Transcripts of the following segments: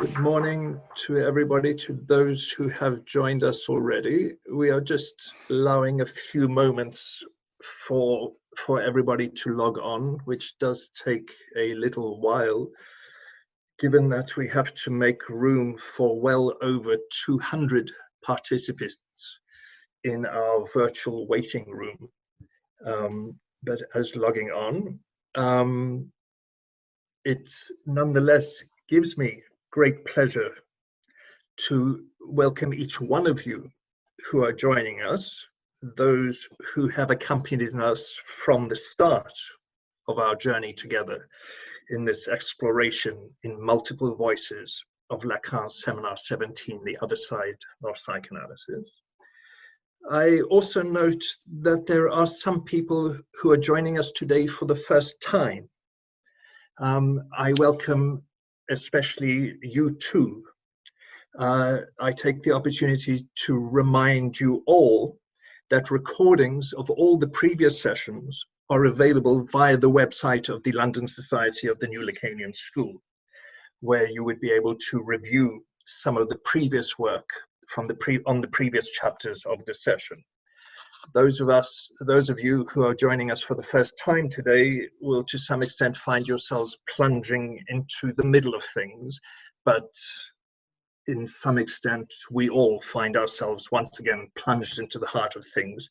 Good morning to everybody, to those who have joined us already. We are just allowing a few moments for everybody to log on, which does take a little while, given that we have to make room for well over 200 participants in our virtual waiting room. But as logging on, it nonetheless gives me great pleasure to welcome each one of you who are joining us, those who have accompanied us from the start of our journey together in this exploration in multiple voices of Lacan's Seminar 17, The Other Side of Psychoanalysis. I also note that there are some people who are joining us today for the first time. I welcome especially you too. I take the opportunity to remind you all that recordings of all the previous sessions are available via the website of the London Society of the New Lacanian School, where you would be able to review some of the previous work from on the previous chapters of the session. Those of you who are joining us for the first time today will to some extent find yourselves plunging into the middle of things, but in some extent we all find ourselves once again plunged into the heart of things,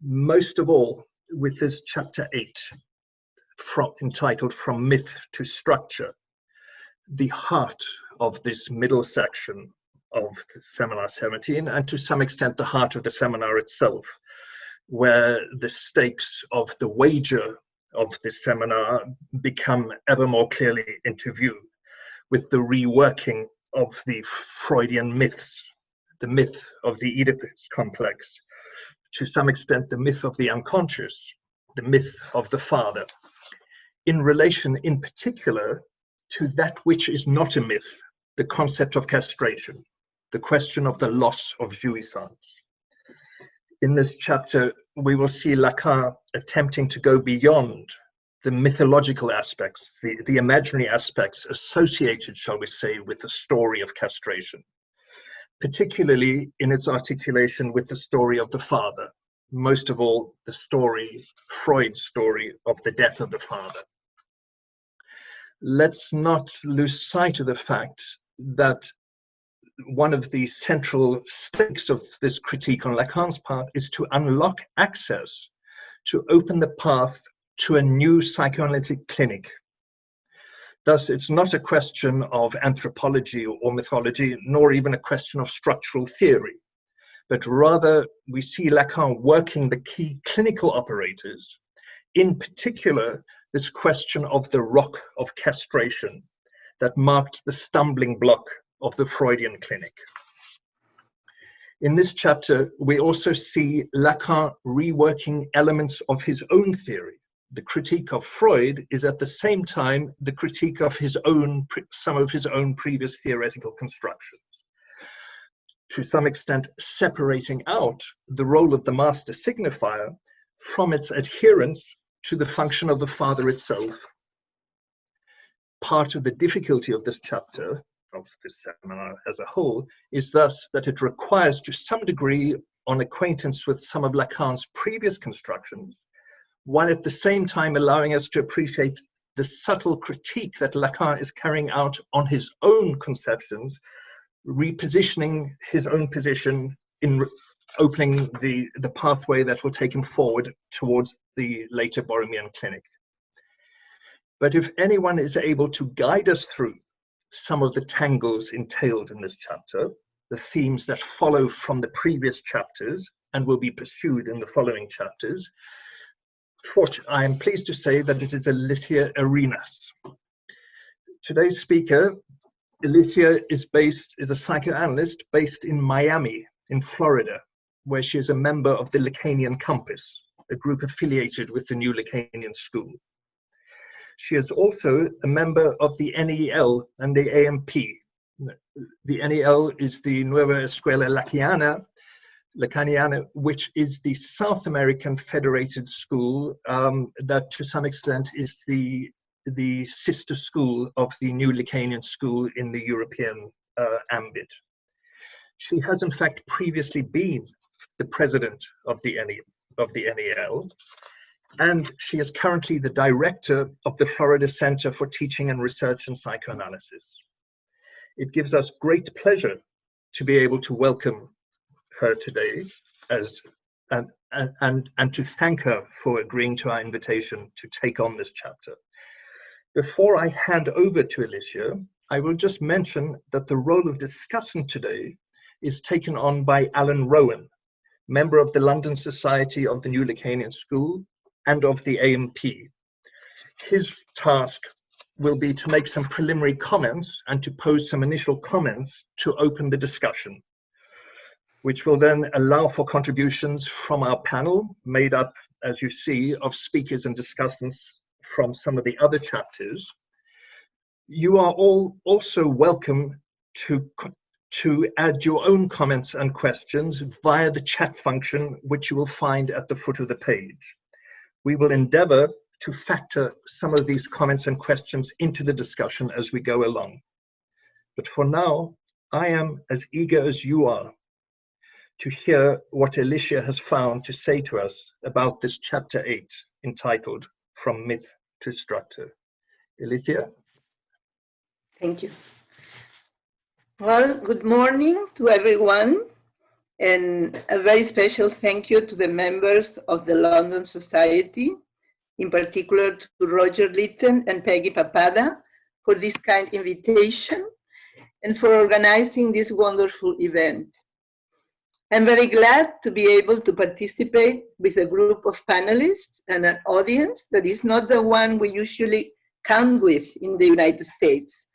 most of all with this chapter 8 entitled From Myth to Structure, the heart of this middle section of the Seminar 17, and to some extent the heart of the seminar itself, where the stakes of the wager of this seminar become ever more clearly into view, with the reworking of the Freudian myths, the myth of the Oedipus complex, to some extent the myth of the unconscious, the myth of the father, in relation in particular to that which is not a myth, the concept of castration, the question of the loss of jouissance. In this chapter, we will see Lacan attempting to go beyond the mythological aspects, the imaginary aspects associated, shall we say, with the story of castration, particularly in its articulation with the story of the father, most of all, the story, Freud's story of the death of the father. Let's not lose sight of the fact that one of the central stakes of this critique on Lacan's part is to unlock access, to open the path to a new psychoanalytic clinic. Thus, it's not a question of anthropology or mythology, nor even a question of structural theory, but rather we see Lacan working the key clinical operators, in particular this question of the rock of castration that marked the stumbling block of the Freudian clinic. In this chapter, we also see Lacan reworking elements of his own theory. The critique of Freud is at the same time the critique of some of his own previous theoretical constructions, to some extent separating out the role of the master signifier from its adherence to the function of the father itself. Part of the difficulty of this chapter, of this seminar as a whole, is thus that it requires to some degree on acquaintance with some of Lacan's previous constructions, while at the same time allowing us to appreciate the subtle critique that Lacan is carrying out on his own conceptions, repositioning his own position in opening the pathway that will take him forward towards the later Borromean clinic. But if anyone is able to guide us through some of the tangles entailed in this chapter, the themes that follow from the previous chapters and will be pursued in the following chapters, I am pleased to say that it is Alicia Arenas. Today's speaker, Alicia, is a psychoanalyst based in Miami, in Florida, where she is a member of the Lacanian Compass, a group affiliated with the New Lacanian School. She is also a member of the NEL and the AMP. The NEL is the Nueva Escuela Lacaniana, which is the South American federated school that to some extent is the the sister school of the new Lacanian school in the European ambit. She has in fact previously been the president of the NEL, and she is currently the director of the Florida Center for Teaching and Research in Psychoanalysis. It gives us great pleasure to be able to welcome her today and to thank her for agreeing to our invitation to take on this chapter. Before I hand over to Alicia, I will just mention that the role of discussant today is taken on by Alan Rowan, member of the London Society of the New Lacanian School and of the AMP. His task will be to make some preliminary comments and to pose some initial comments to open the discussion, which will then allow for contributions from our panel, made up, as you see, of speakers and discussants from some of the other chapters. You are all also welcome to add your own comments and questions via the chat function, which you will find at the foot of the page. We will endeavor to factor some of these comments and questions into the discussion as we go along. But for now, I am as eager as you are to hear what Alicia has found to say to us about this chapter 8, entitled From Myth to Structure. Alicia? Thank you. Well, good morning to everyone, and a very special thank you to the members of the London Society, in particular to Roger Litten and Peggy Papada for this kind invitation and for organizing this wonderful event. I'm very glad to be able to participate with a group of panelists and an audience that is not the one we usually count with in the United States.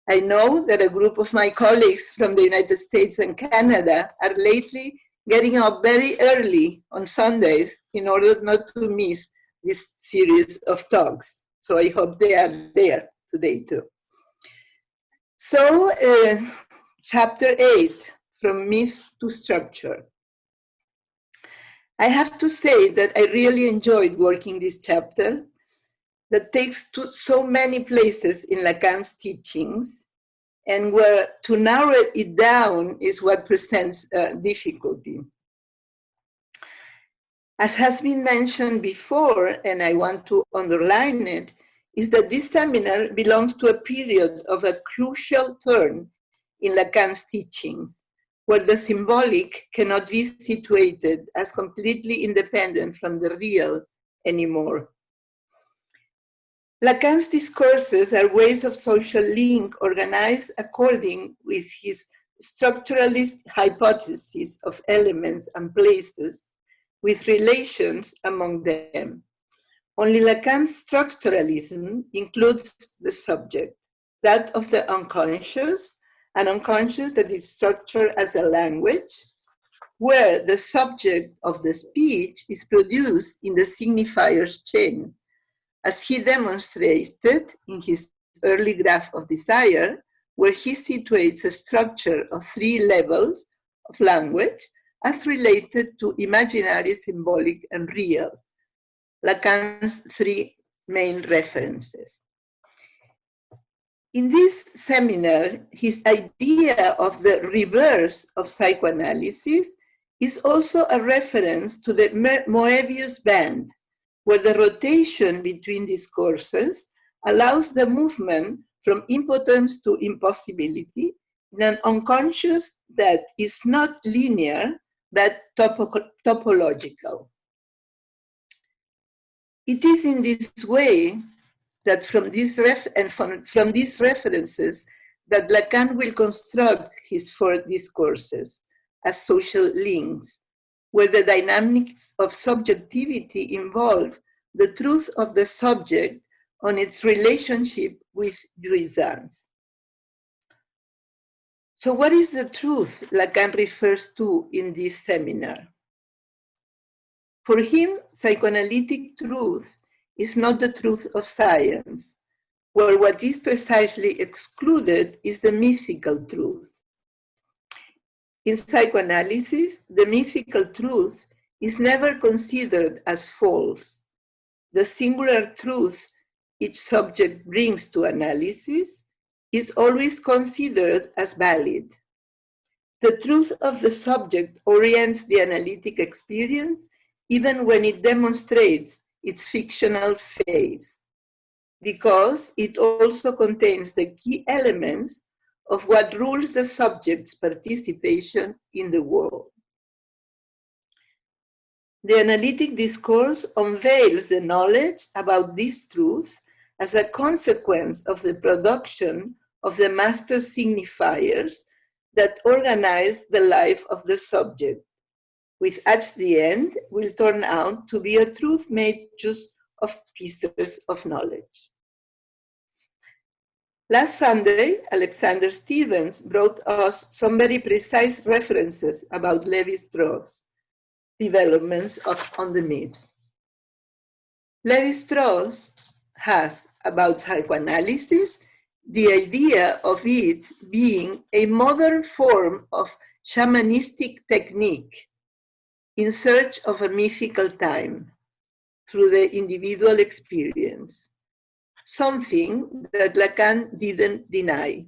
I know that a group of my colleagues from the United States and Canada are lately getting up very early on Sundays in order not to miss this series of talks. So I hope they are there today too. So chapter 8, From Myth to Structure. I have to say that I really enjoyed working this chapter that takes to so many places in Lacan's teachings, and where to narrow it down is what presents difficulty. As has been mentioned before, and I want to underline it, is that this seminar belongs to a period of a crucial turn in Lacan's teachings, where the symbolic cannot be situated as completely independent from the real anymore. Lacan's discourses are ways of social link organized according with his structuralist hypothesis of elements and places with relations among them. Only Lacan's structuralism includes the subject, that of the unconscious, an unconscious that is structured as a language, where the subject of the speech is produced in the signifier's chain, as he demonstrated in his early graph of desire, where he situates a structure of 3 levels of language as related to imaginary, symbolic, and real, Lacan's 3 main references. In this seminar, his idea of the reverse of psychoanalysis is also a reference to the Moebius band, where the rotation between discourses allows the movement from impotence to impossibility in an unconscious that is not linear, but topological. It is in this way that from these references that Lacan will construct his 4 discourses as social links, where the dynamics of subjectivity involve the truth of the subject on its relationship with jouissance. So what is the truth Lacan refers to in this seminar? For him, psychoanalytic truth is not the truth of science, where what is precisely excluded is the mythical truth. In psychoanalysis, the mythical truth is never considered as false. The singular truth each subject brings to analysis is always considered as valid. The truth of the subject orients the analytic experience even when it demonstrates its fictional phase, because it also contains the key elements of what rules the subject's participation in the world. The analytic discourse unveils the knowledge about this truth as a consequence of the production of the master signifiers that organize the life of the subject, which at the end will turn out to be a truth made just of pieces of knowledge. Last Sunday, Alexander Stevens brought us some very precise references about Levi-Strauss' developments on the myth. Levi-Strauss has, about psychoanalysis, the idea of it being a modern form of shamanistic technique in search of a mythical time through the individual experience, something that Lacan didn't deny.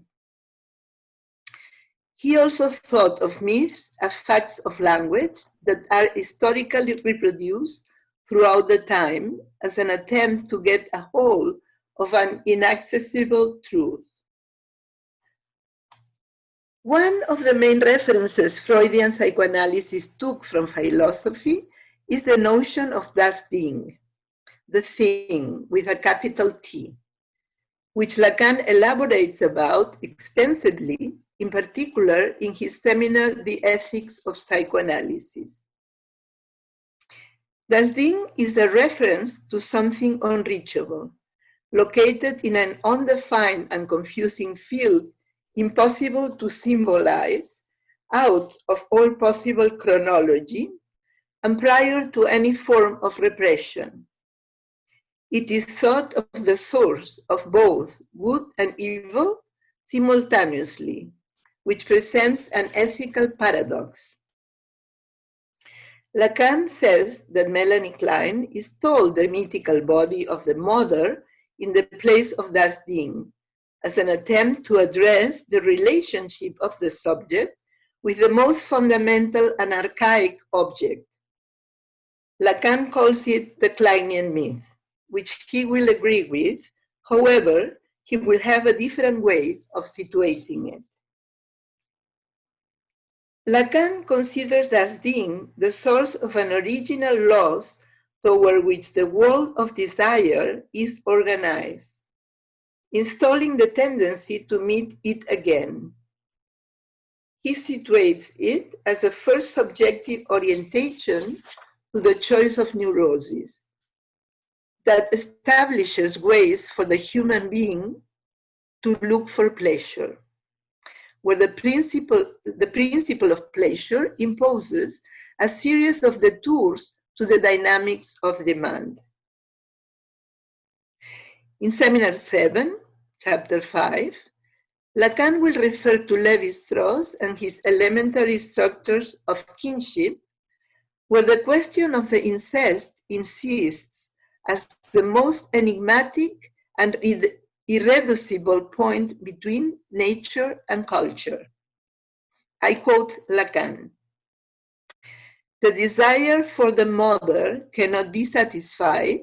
He also thought of myths as facts of language that are historically reproduced throughout the time as an attempt to get a hold of an inaccessible truth. One of the main references Freudian psychoanalysis took from philosophy is the notion of das Ding, the thing with a capital T, which Lacan elaborates about extensively, in particular in his seminar, The Ethics of Psychoanalysis. Das Ding is a reference to something unreachable, located in an undefined and confusing field, impossible to symbolize, out of all possible chronology, and prior to any form of repression. It is thought of the source of both good and evil simultaneously, which presents an ethical paradox. Lacan says that Melanie Klein is told the mythical body of the mother in the place of das Ding, as an attempt to address the relationship of the subject with the most fundamental and archaic object. Lacan calls it the Kleinian myth, which he will agree with. However, he will have a different way of situating it. Lacan considers das Ding the source of an original loss toward which the world of desire is organized, installing the tendency to meet it again. He situates it as a first subjective orientation to the choice of neurosis that establishes ways for the human being to look for pleasure, where the principle of pleasure imposes a series of detours to the dynamics of demand. In Seminar 7, Chapter 5, Lacan will refer to Levi-Strauss and his elementary structures of kinship, where the question of the incest insists as the most enigmatic and irreducible point between nature and culture. I quote Lacan: "The desire for the mother cannot be satisfied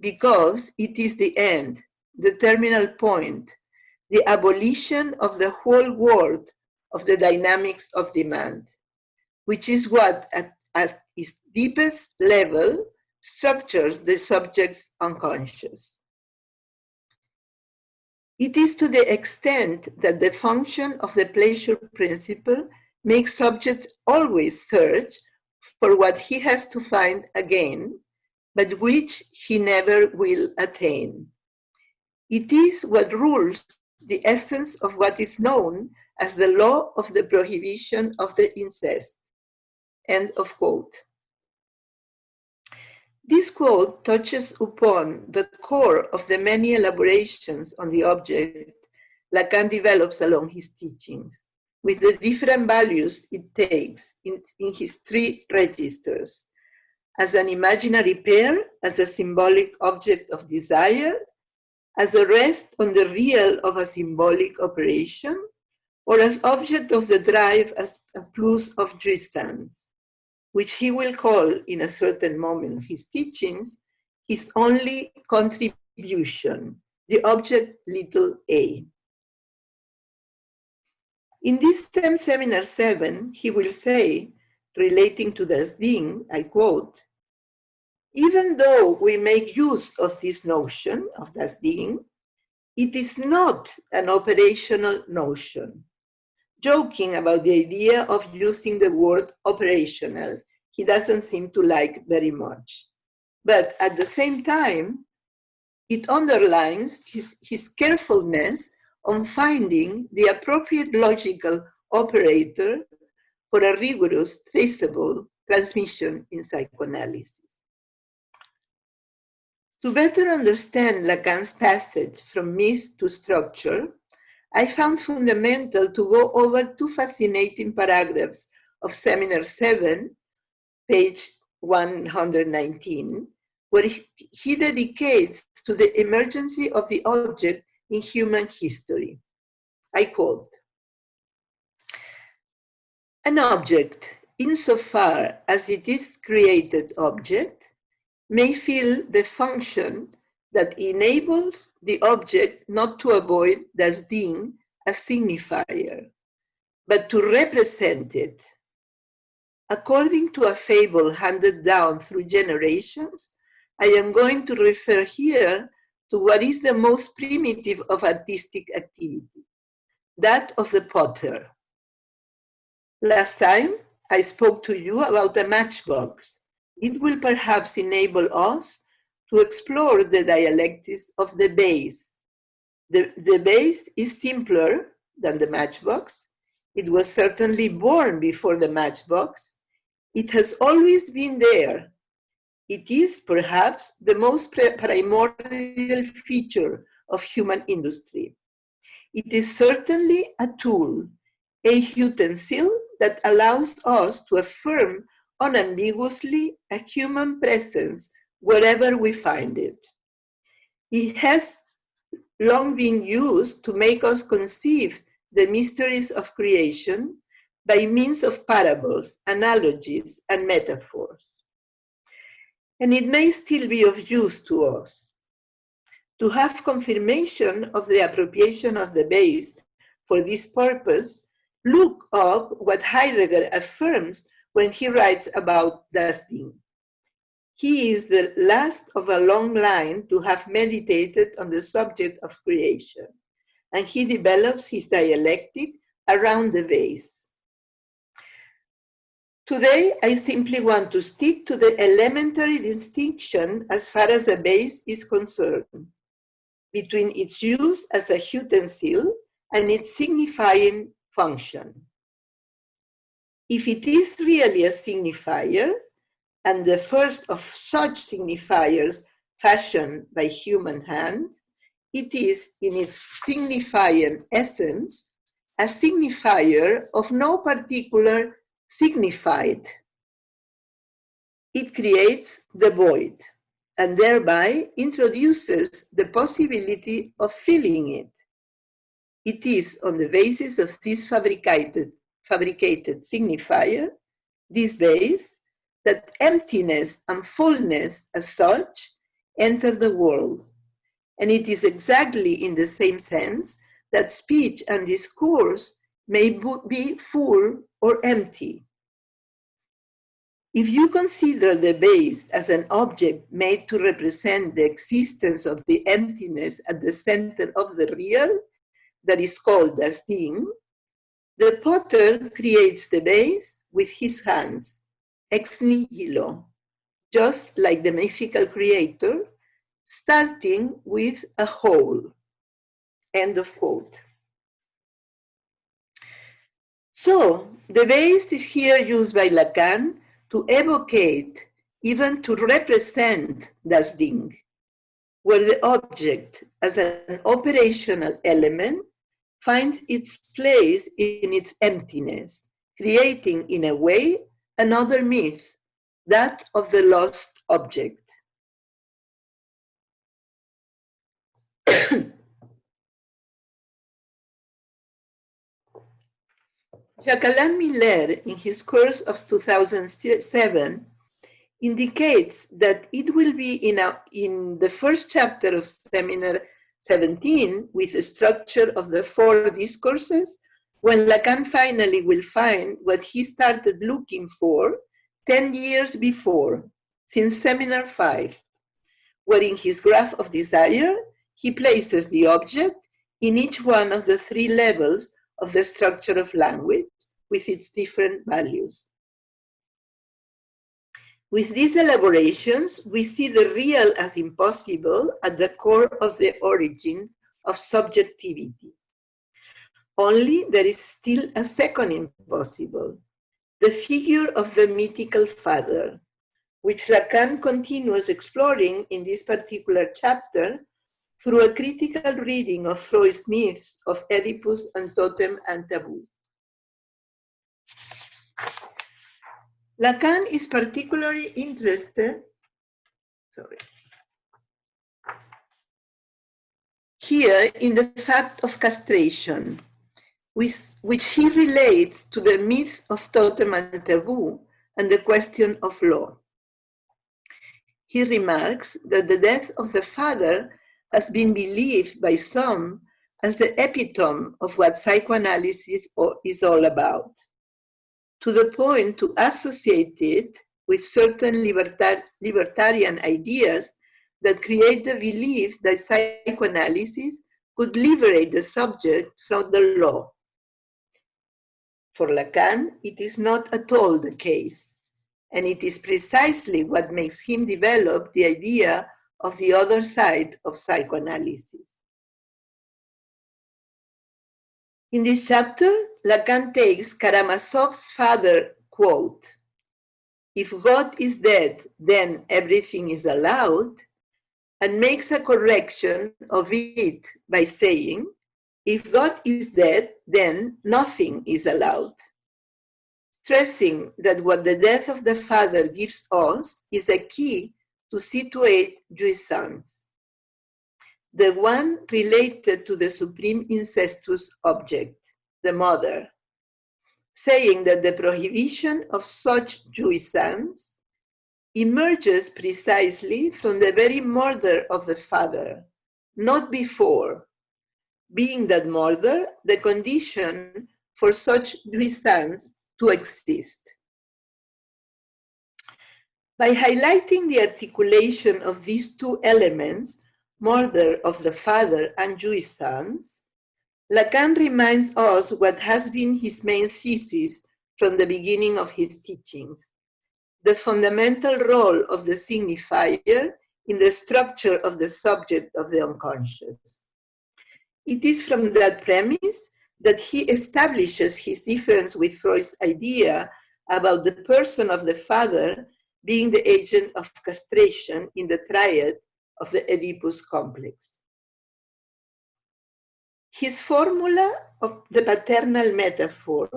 because it is the end, the terminal point, the abolition of the whole world of the dynamics of demand, which is what at its deepest level structures the subject's unconscious." It is to the extent that the function of the pleasure principle makes subject always search for what he has to find again, but which he never will attain. It is what rules the essence of what is known as the law of the prohibition of the incest. End of quote. This quote touches upon the core of the many elaborations on the object Lacan develops along his teachings, with the different values it takes in his three registers: as an imaginary pair, as a symbolic object of desire, as a rest on the real of a symbolic operation, or as object of the drive as a plus of jouissance, which he will call in a certain moment of his teachings, his only contribution, the object little a. In this same seminar 7, he will say, relating to das Ding, I quote, even though we make use of this notion of das Ding, it is not an operational notion. Joking about the idea of using the word operational, he doesn't seem to like very much. But at the same time, it underlines his carefulness on finding the appropriate logical operator for a rigorous, traceable transmission in psychoanalysis. To better understand Lacan's passage from myth to structure, I found fundamental to go over two fascinating paragraphs of Seminar 7, page 119, where he dedicates to the emergency of the object in human history. I quote, an object, insofar as it is created object, may feel the function that enables the object not to avoid das Ding as signifier, but to represent it. According to a fable handed down through generations, I am going to refer here to what is the most primitive of artistic activity, that of the potter. Last time, I spoke to you about a matchbox. It will perhaps enable us to explore the dialectics of the base. The base is simpler than the matchbox. It was certainly born before the matchbox. It has always been there. It is perhaps the most primordial feature of human industry. It is certainly a tool, a utensil that allows us to affirm unambiguously a human presence wherever we find it. It has long been used to make us conceive the mysteries of creation by means of parables, analogies, and metaphors. And it may still be of use to us. To have confirmation of the appropriation of the base for this purpose, look up what Heidegger affirms when he writes about das Ding. He is the last of a long line to have meditated on the subject of creation, and he develops his dialectic around the base. Today, I simply want to stick to the elementary distinction as far as the base is concerned, between its use as a utensil and its signifying function. If it is really a signifier, and the first of such signifiers fashioned by human hands, it is in its signifying essence a signifier of no particular signified. It creates the void and thereby introduces the possibility of filling it. It is on the basis of this fabricated signifier, this base, that emptiness and fullness as such enter the world. And it is exactly in the same sense that speech and discourse may be full or empty. If you consider the base as an object made to represent the existence of the emptiness at the center of the real, that is called das Ding, the potter creates the base with his hands, ex nihilo, just like the mythical creator, starting with a whole. End of quote. So, the base is here used by Lacan to evocate, even to represent das Ding, where the object as an operational element finds its place in its emptiness, creating in a way another myth, that of the lost object. Jacques Miller, in his course of 2007, indicates that it will be in the first chapter of Seminar 17, with the structure of the 4 discourses, when Lacan finally will find what he started looking for 10 years before, since Seminar 5, where in his graph of desire, he places the object in each one of the 3 levels of the structure of language with its different values. With these elaborations, we see the real as impossible at the core of the origin of subjectivity. Only there is still a second impossible, the figure of the mythical father, which Lacan continues exploring in this particular chapter through a critical reading of Freud's myths of Oedipus and Totem and Taboo. Lacan is particularly interested here in the fact of castration, which he relates to the myth of Totem and Taboo and the question of law. He remarks that the death of the father has been believed by some as the epitome of what psychoanalysis is all about, to the point to associate it with certain libertarian ideas that create the belief that psychoanalysis could liberate the subject from the law. For Lacan, it is not at all the case, and it is precisely what makes him develop the idea of the other side of psychoanalysis. In this chapter, Lacan takes Karamazov's father quote, "If God is dead, then everything is allowed," and makes a correction of it by saying, "If God is dead, then nothing is allowed," stressing that what the death of the father gives us is a key to situate jouissance, the one related to the supreme incestuous object, the mother, saying that the prohibition of such jouissance emerges precisely from the very murder of the father, not before, being that murder the condition for such jouissance to exist. By highlighting the articulation of these 2 elements, murder of the father and jouissance, Lacan reminds us what has been his main thesis from the beginning of his teachings, the fundamental role of the signifier in the structure of the subject of the unconscious. It is from that premise that he establishes his difference with Freud's idea about the person of the father being the agent of castration in the triad of the Oedipus complex. His formula of the paternal metaphor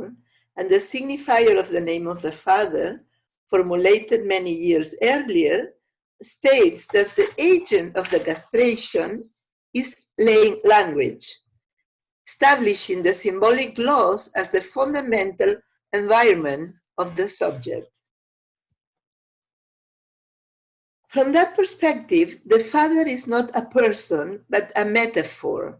and the signifier of the name of the father, formulated many years earlier, states that the agent of the castration is language, establishing the symbolic laws as the fundamental environment of the subject. From that perspective, the father is not a person, but a metaphor,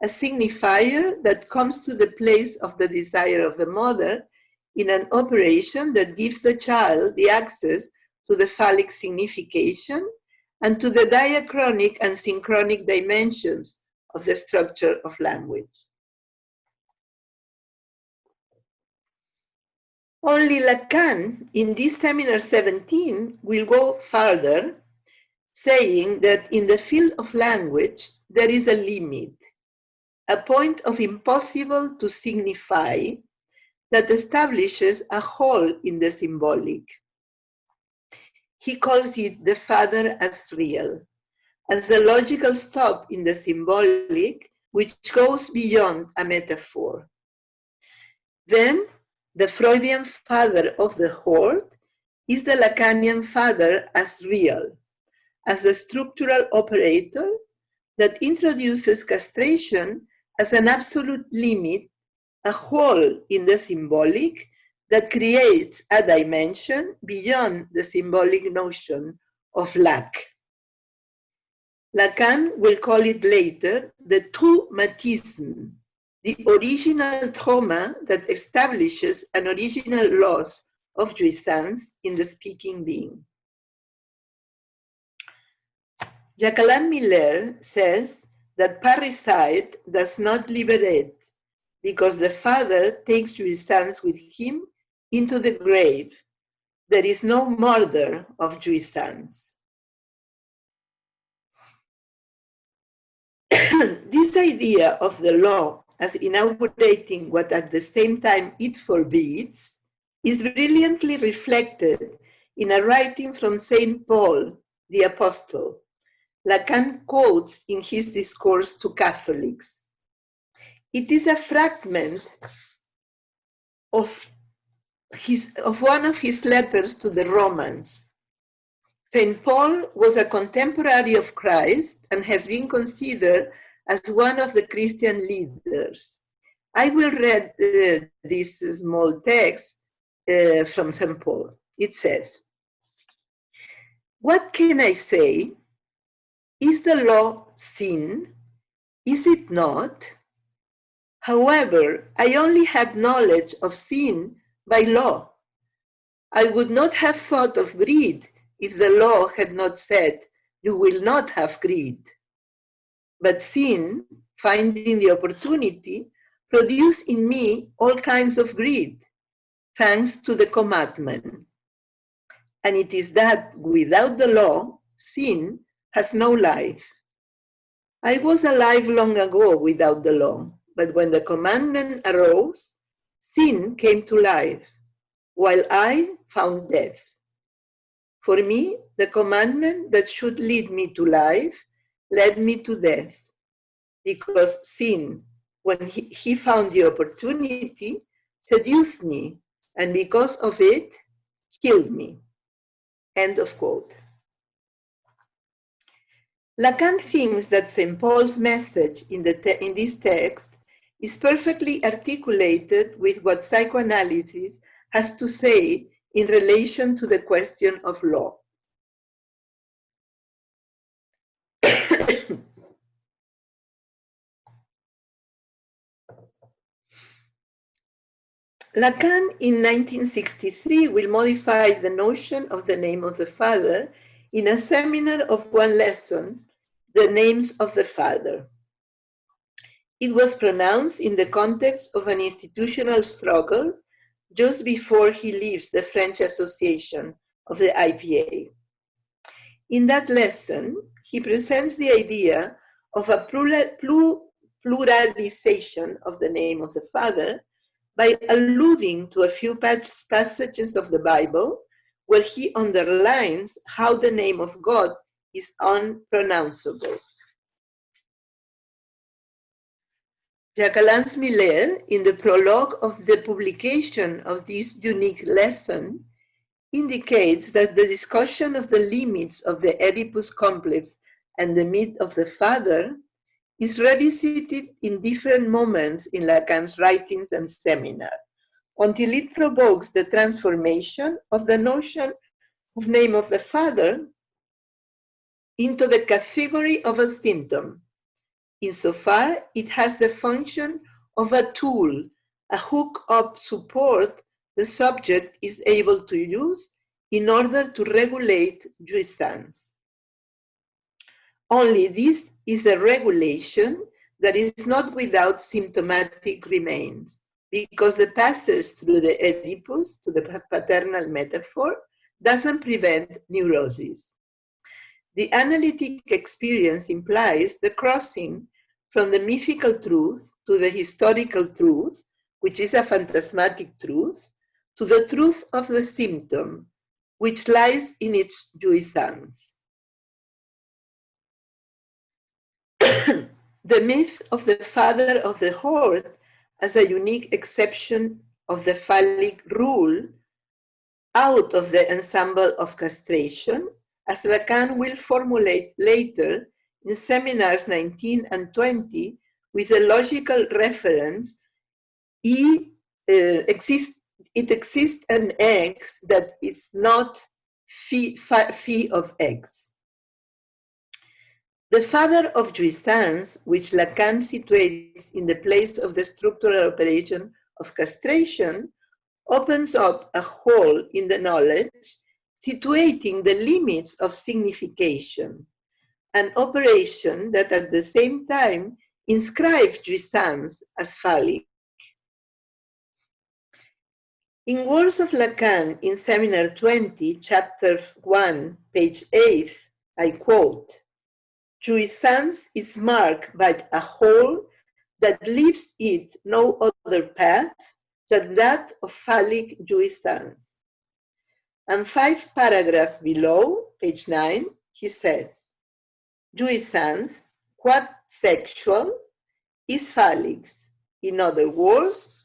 a signifier that comes to the place of the desire of the mother in an operation that gives the child the access to the phallic signification and to the diachronic and synchronic dimensions of the structure of language. Only Lacan, in this Seminar 17, will go further, saying that in the field of language, there is a limit, a point of impossible to signify that establishes a hole in the symbolic. He calls it the father as real, as the logical stop in the symbolic, which goes beyond a metaphor. Then, the Freudian father of the horde is the Lacanian father as real, as the structural operator, that introduces castration as an absolute limit, a hole in the symbolic that creates a dimension beyond the symbolic notion of lack. Lacan will call it later the traumatisme, the original trauma that establishes an original loss of jouissance in the speaking being. Jacques Miller says that parricide does not liberate because the father takes jouissance with him into the grave. There is no murder of jouissance. This idea of the law as inaugurating what at the same time it forbids is brilliantly reflected in a writing from St. Paul, the Apostle. Lacan quotes in his discourse to Catholics. It is a fragment of one of his letters to the Romans. St. Paul was a contemporary of Christ and has been considered as one of the Christian leaders. I will read this small text from St. Paul. It says, "What can I say? Is the law sin? Is it not? However, I only had knowledge of sin by law. I would not have thought of greed if the law had not said, you will not have greed. But sin, finding the opportunity, produced in me all kinds of greed, thanks to the commandment. And it is that without the law, sin has no life. I was alive long ago without the law, but when the commandment arose, sin came to life, while I found death. For me, the commandment that should lead me to life led me to death, because sin, when he found the opportunity, seduced me, and because of it, killed me." End of quote. Lacan thinks that St. Paul's message in this text is perfectly articulated with what psychoanalysis has to say in relation to the question of law. Lacan in 1963 will modify the notion of the name of the father in a seminar of one lesson, The Names of the Father. It was pronounced in the context of an institutional struggle just before he leaves the French Association of the IPA. In that lesson, he presents the idea of a pluralization of the name of the Father by alluding to a few passages of the Bible where he underlines how the name of God is unpronounceable. Jacques Miller, in the prologue of the publication of this unique lesson, indicates that the discussion of the limits of the Oedipus complex and the myth of the father is revisited in different moments in Lacan's writings and seminar, until it provokes the transformation of the notion of name of the father into the category of a symptom, insofar it has the function of a tool, a hook-up support the subject is able to use in order to regulate jouissance. Only this is a regulation that is not without symptomatic remains, because the passage through the Oedipus to the paternal metaphor doesn't prevent neurosis. The analytic experience implies the crossing from the mythical truth to the historical truth, which is a phantasmatic truth, to the truth of the symptom, which lies in its jouissance. The myth of the father of the horde as a unique exception of the phallic rule out of the ensemble of castration, as Lacan will formulate later in seminars 19 and 20 with a logical reference, it exists an X that is not phi of X. The father of jouissance, which Lacan situates in the place of the structural operation of castration, opens up a hole in the knowledge, situating the limits of signification, an operation that at the same time inscribes jouissance as phallic. In words of Lacan in Seminar 20, Chapter 1, page 8, I quote, "Jouissance is marked by a hole that leaves it no other path than that of phallic jouissance." And 5 paragraphs below, page 9, he says, "Jouissance, quad sexual, is phallic. In other words,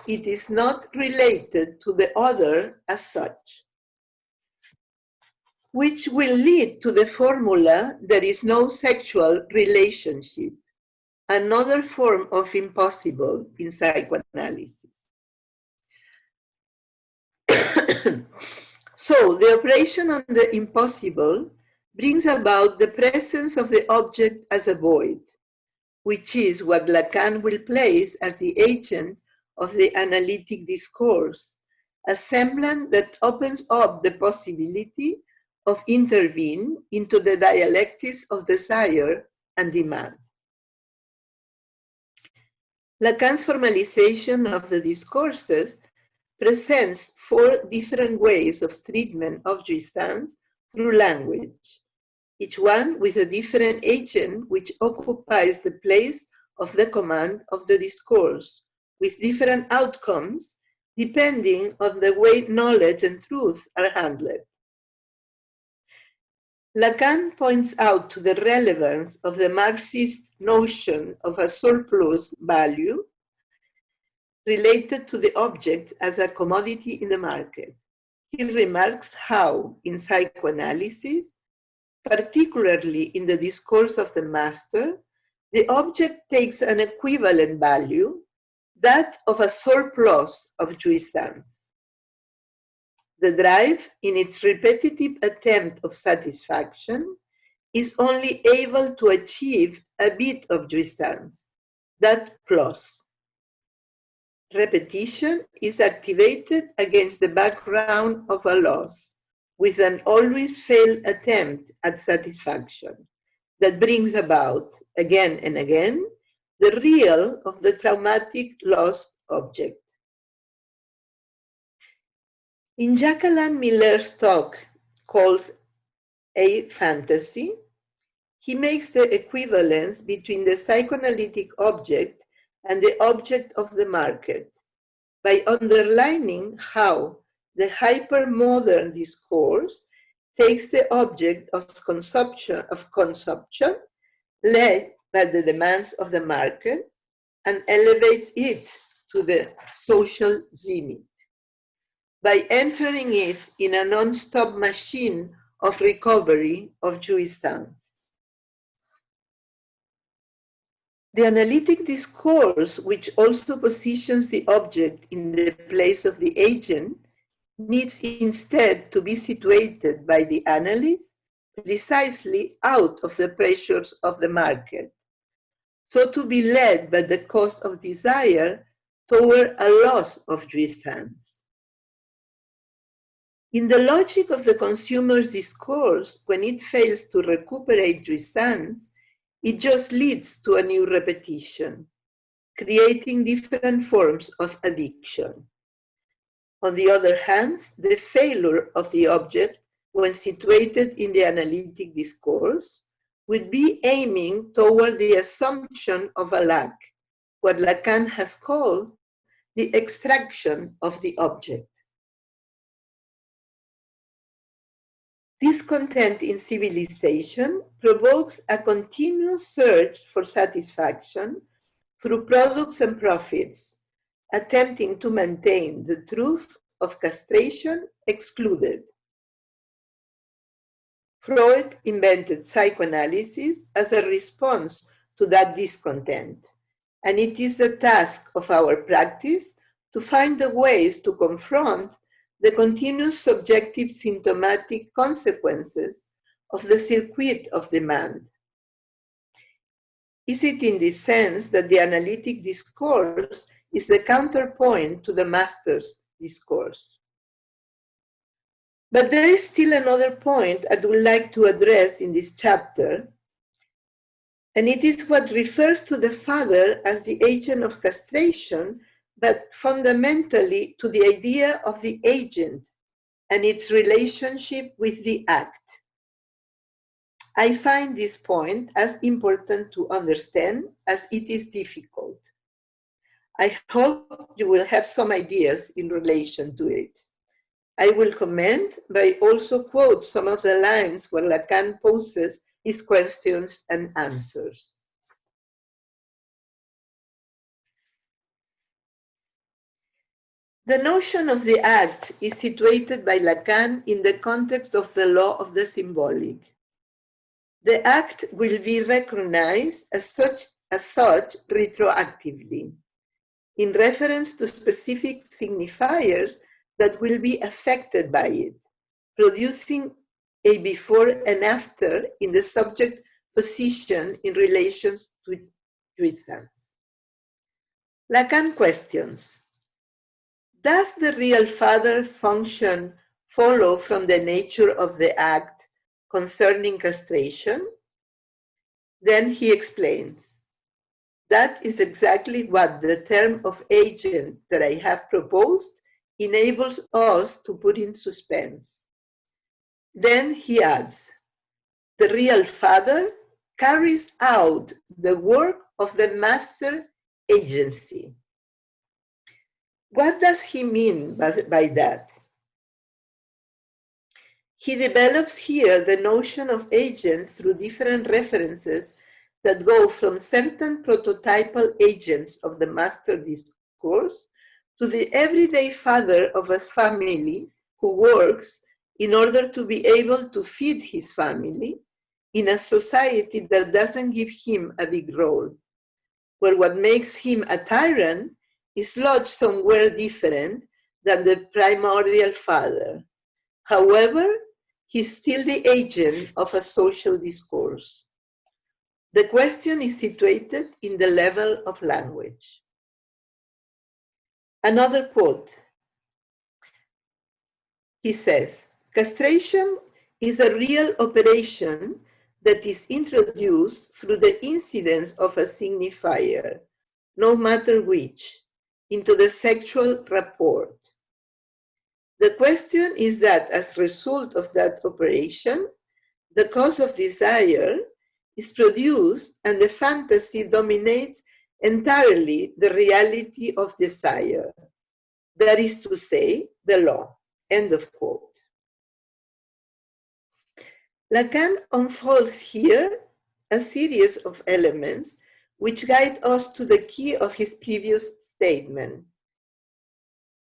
it is not related to the other as such." Which will lead to the formula, there is no sexual relationship, another form of impossible in psychoanalysis. So the operation on the impossible brings about the presence of the object as a void, which is what Lacan will place as the agent of the analytic discourse, a semblant that opens up the possibility of intervene into the dialectics of desire and demand. Lacan's formalization of the discourses presents 4 different ways of treatment of jouissance through language, each one with a different agent which occupies the place of the command of the discourse, with different outcomes depending on the way knowledge and truth are handled. Lacan points out to the relevance of the Marxist notion of a surplus value related to the object as a commodity in the market. He remarks how, in psychoanalysis, particularly in the discourse of the master, the object takes an equivalent value, that of a surplus of jouissance. The drive, in its repetitive attempt of satisfaction, is only able to achieve a bit of jouissance, that plus. Repetition is activated against the background of a loss, with an always failed attempt at satisfaction that brings about, again and again, the real of the traumatic lost object. In Jacques Miller's talk called A Fantasy, he makes the equivalence between the psychoanalytic object and the object of the market by underlining how the hyper-modern discourse takes the object of consumption led by the demands of the market and elevates it to the social zenith by entering it in a non-stop machine of recovery of jouissance. The analytic discourse, which also positions the object in the place of the agent, needs instead to be situated by the analyst precisely out of the pressures of the market, so to be led by the cost of desire toward a loss of jouissance. In the logic of the consumer's discourse, when it fails to recuperate jouissance, it just leads to a new repetition, creating different forms of addiction. On the other hand, the failure of the object, when situated in the analytic discourse, would be aiming toward the assumption of a lack, what Lacan has called the extraction of the object. Discontent in civilization provokes a continuous search for satisfaction through products and profits, attempting to maintain the truth of castration excluded. Freud invented psychoanalysis as a response to that discontent, and it is the task of our practice to find the ways to confront the continuous subjective symptomatic consequences of the circuit of demand. Is it in this sense that the analytic discourse is the counterpoint to the master's discourse? But there is still another point I would like to address in this chapter, and it is what refers to the father as the agent of castration, but fundamentally to the idea of the agent and its relationship with the act. I find this point as important to understand as it is difficult. I hope you will have some ideas in relation to it. I will comment, but I also quote some of the lines where Lacan poses his questions and answers. The notion of the act is situated by Lacan in the context of the law of the symbolic. The act will be recognized as such retroactively, in reference to specific signifiers that will be affected by it, producing a before and after in the subject position in relation to jouissance. Lacan questions, does the real father function follow from the nature of the act concerning castration? Then he explains, that is exactly what the term of agent that I have proposed enables us to put in suspense. Then he adds, the real father carries out the work of the master agency. What does he mean by that? He develops here the notion of agent through different references that go from certain prototypal agents of the master discourse to the everyday father of a family who works in order to be able to feed his family in a society that doesn't give him a big role, where what makes him a tyrant is lodged somewhere different than the primordial father. However, he's still the agent of a social discourse. The question is situated in the level of language. Another quote. He says, castration is a real operation that is introduced through the incidence of a signifier, no matter which, into the sexual rapport. The question is that as a result of that operation, the cause of desire is produced and the fantasy dominates entirely the reality of desire. That is to say, the law. End of quote. Lacan unfolds here a series of elements which guide us to the key of his previous statement.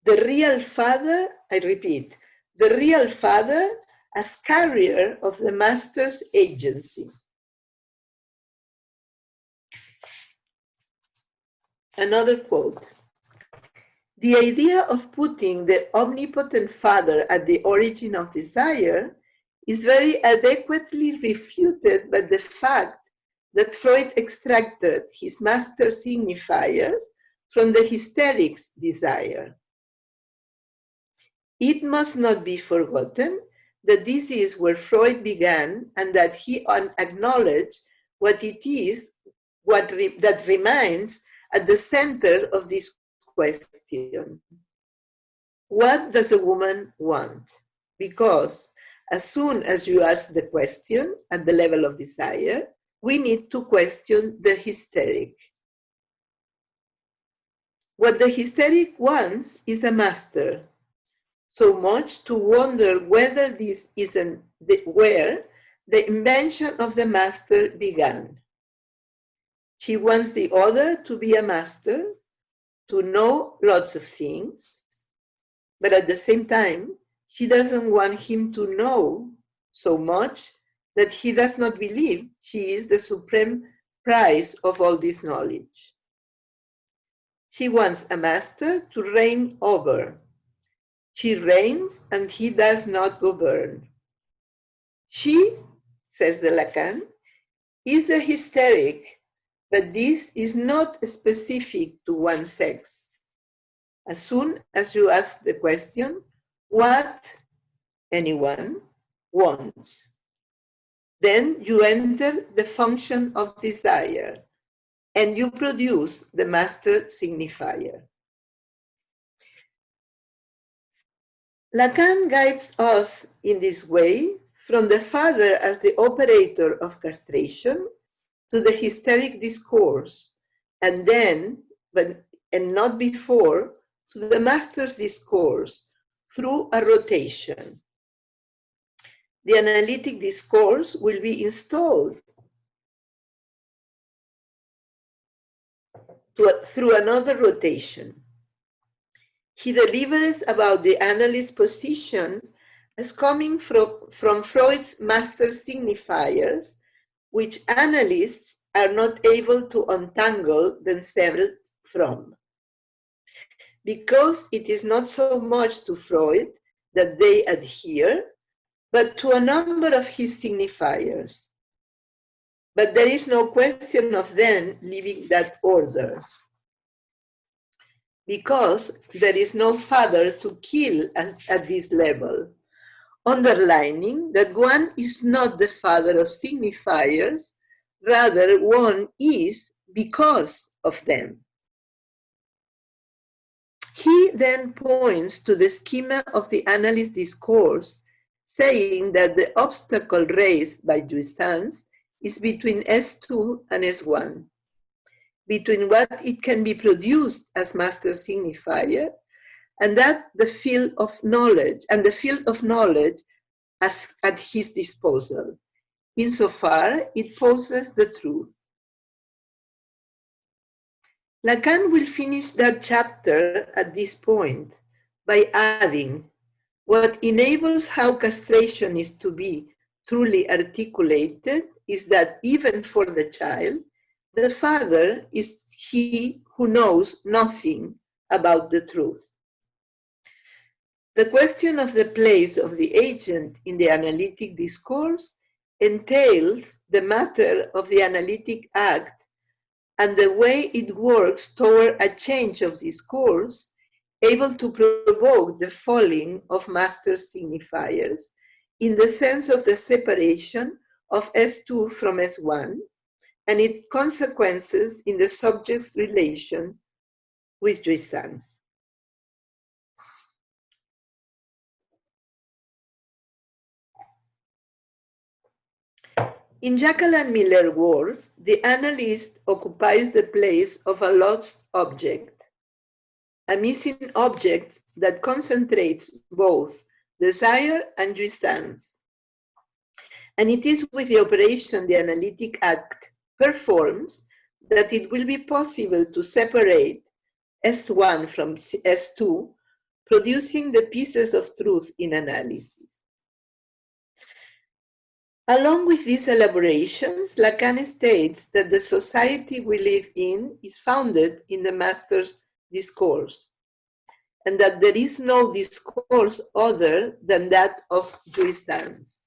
The real father, I repeat, the real father as carrier of the master's agency. Another quote. The idea of putting the omnipotent father at the origin of desire is very adequately refuted by the fact that Freud extracted his master signifiers from the hysteric's desire. It must not be forgotten that this is where Freud began and that he acknowledged what it is that remains at the center of this question. What does a woman want? Because as soon as you ask the question at the level of desire, we need to question the hysteric. What the hysteric wants is a master, so much to wonder whether this isn't where the invention of the master began. She wants the other to be a master, to know lots of things, but at the same time, she doesn't want him to know so much that he does not believe she is the supreme prize of all this knowledge. He wants a master to reign over. She reigns and he does not govern. She, says the Lacan, is a hysteric, but this is not specific to one sex. As soon as you ask the question, what anyone wants, then you enter the function of desire and you produce the master signifier. Lacan guides us in this way from the father as the operator of castration to the hysteric discourse, and then, and not before, to the master's discourse through a rotation. The analytic discourse will be installed through another rotation. He deliberates about the analyst's position as coming from Freud's master signifiers, which analysts are not able to untangle themselves from. Because it is not so much to Freud that they adhere, but to a number of his signifiers. But there is no question of them leaving that order, because there is no father to kill at this level, underlining that one is not the father of signifiers, rather one is because of them. He then points to the schema of the analyst discourse, saying that the obstacle raised by Discussant is between S2 and S1, between what it can be produced as master signifier and that the field of knowledge as at his disposal, insofar it poses the truth. Lacan will finish that chapter at this point by adding, what enables how castration is to be truly articulated is that even for the child, the father is he who knows nothing about the truth. The question of the place of the agent in the analytic discourse entails the matter of the analytic act and the way it works toward a change of discourse, able to provoke the falling of master signifiers in the sense of the separation of S2 from S1 and its consequences in the subject's relation with Discussant. In Jacques and Miller's words, the analyst occupies the place of a lost object, a missing object that concentrates both desire and jouissance. And it is with the operation the analytic act performs that it will be possible to separate S1 from S2, producing the pieces of truth in analysis. Along with these elaborations, Lacan states that the society we live in is founded in the master's discourse, and that there is no discourse other than that of jouissance.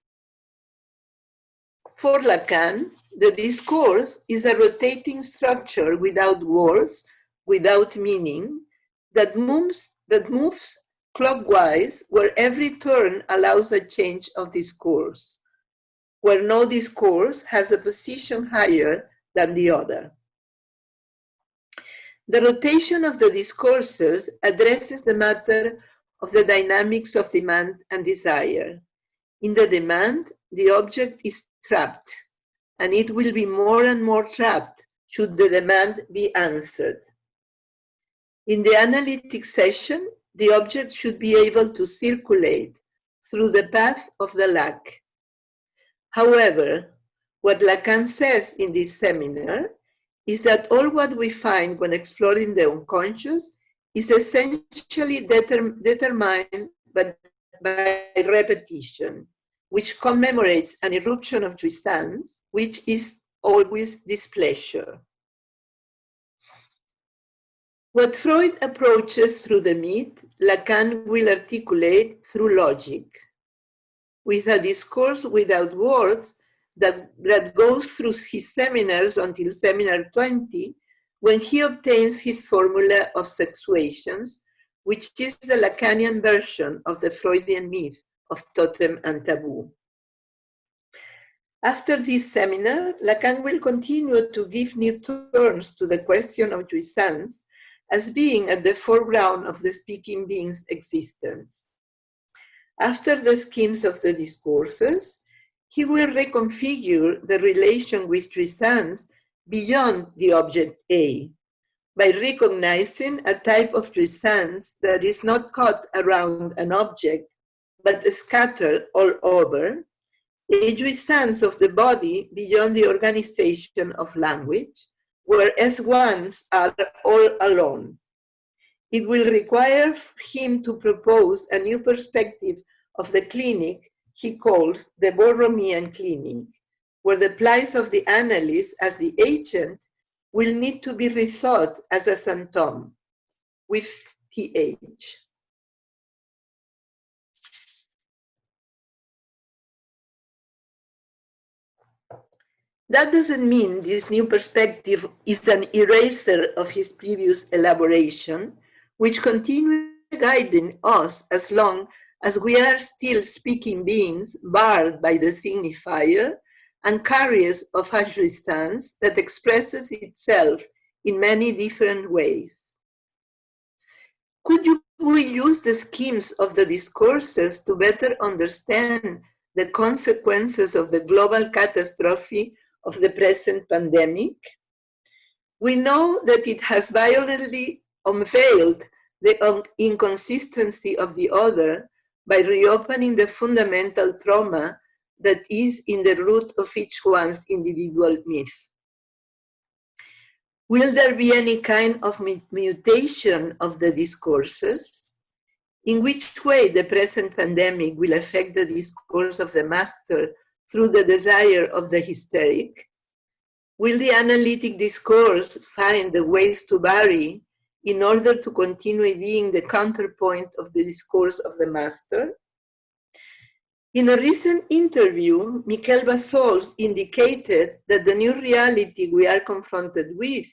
For Lacan, the discourse is a rotating structure without words, without meaning, that moves clockwise, where every turn allows a change of discourse, where no discourse has a position higher than the other. The rotation of the discourses addresses the matter of the dynamics of demand and desire. In the demand, the object is trapped, and it will be more and more trapped should the demand be answered. In the analytic session, the object should be able to circulate through the path of the lack. However, what Lacan says in this seminar is that all what we find when exploring the unconscious is essentially determined by repetition, which commemorates an eruption of jouissance, which is always displeasure. What Freud approaches through the myth, Lacan will articulate through logic, with a discourse without words that goes through his seminars until seminar 20, when he obtains his formula of sexuations, which is the Lacanian version of the Freudian myth of totem and taboo. After this seminar, Lacan will continue to give new turns to the question of jouissance as being at the foreground of the speaking being's existence. After the schemes of the discourses, he will reconfigure the relation with jouissance beyond the object A, by recognizing a type of jouissance that is not caught around an object, but scattered all over, a jouissance of the body beyond the organization of language, where S1s are all alone. It will require him to propose a new perspective of the clinic he calls the Borromean clinic, where the place of the analyst as the agent will need to be rethought as a symptom, with TH. That doesn't mean this new perspective is an eraser of his previous elaboration, which continue guiding us as long as we are still speaking beings barred by the signifier and carriers of a jouissance that expresses itself in many different ways. Could we use the schemes of the discourses to better understand the consequences of the global catastrophe of the present pandemic? We know that it has violently unveiled the inconsistency of the other by reopening the fundamental trauma that is in the root of each one's individual myth. Will there be any kind of mutation of the discourses? In which way the present pandemic will affect the discourse of the master through the desire of the hysteric? Will the analytic discourse find the ways to vary in order to continue being the counterpoint of the discourse of the master? In a recent interview, Miquel Bassols indicated that the new reality we are confronted with,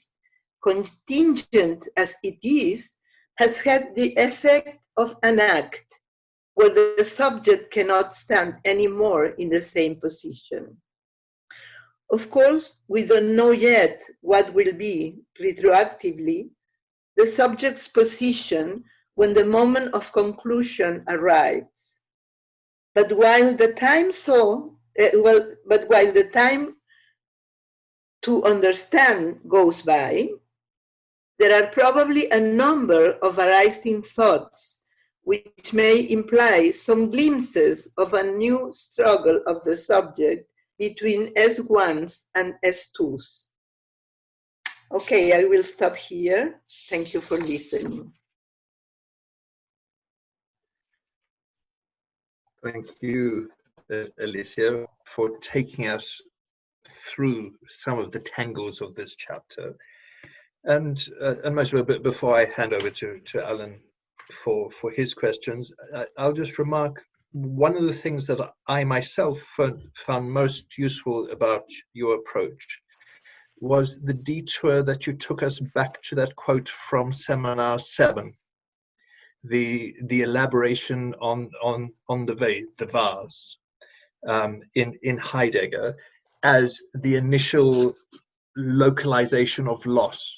contingent as it is, has had the effect of an act where the subject cannot stand anymore in the same position. Of course, we don't know yet what will be, retroactively, the subject's position when the moment of conclusion arrives. But while the time to understand goes by, there are probably a number of arising thoughts which may imply some glimpses of a new struggle of the subject between S1s and S2s. Okay, I will stop here. Thank you for listening. Thank you, Alicia, for taking us through some of the tangles of this chapter. And most of it, before I hand over to Alan for his questions, I'll just remark one of the things that I myself found most useful about your approach was the detour that you took us back to that quote from Seminar 7, the elaboration on the vase in Heidegger as the initial localization of loss.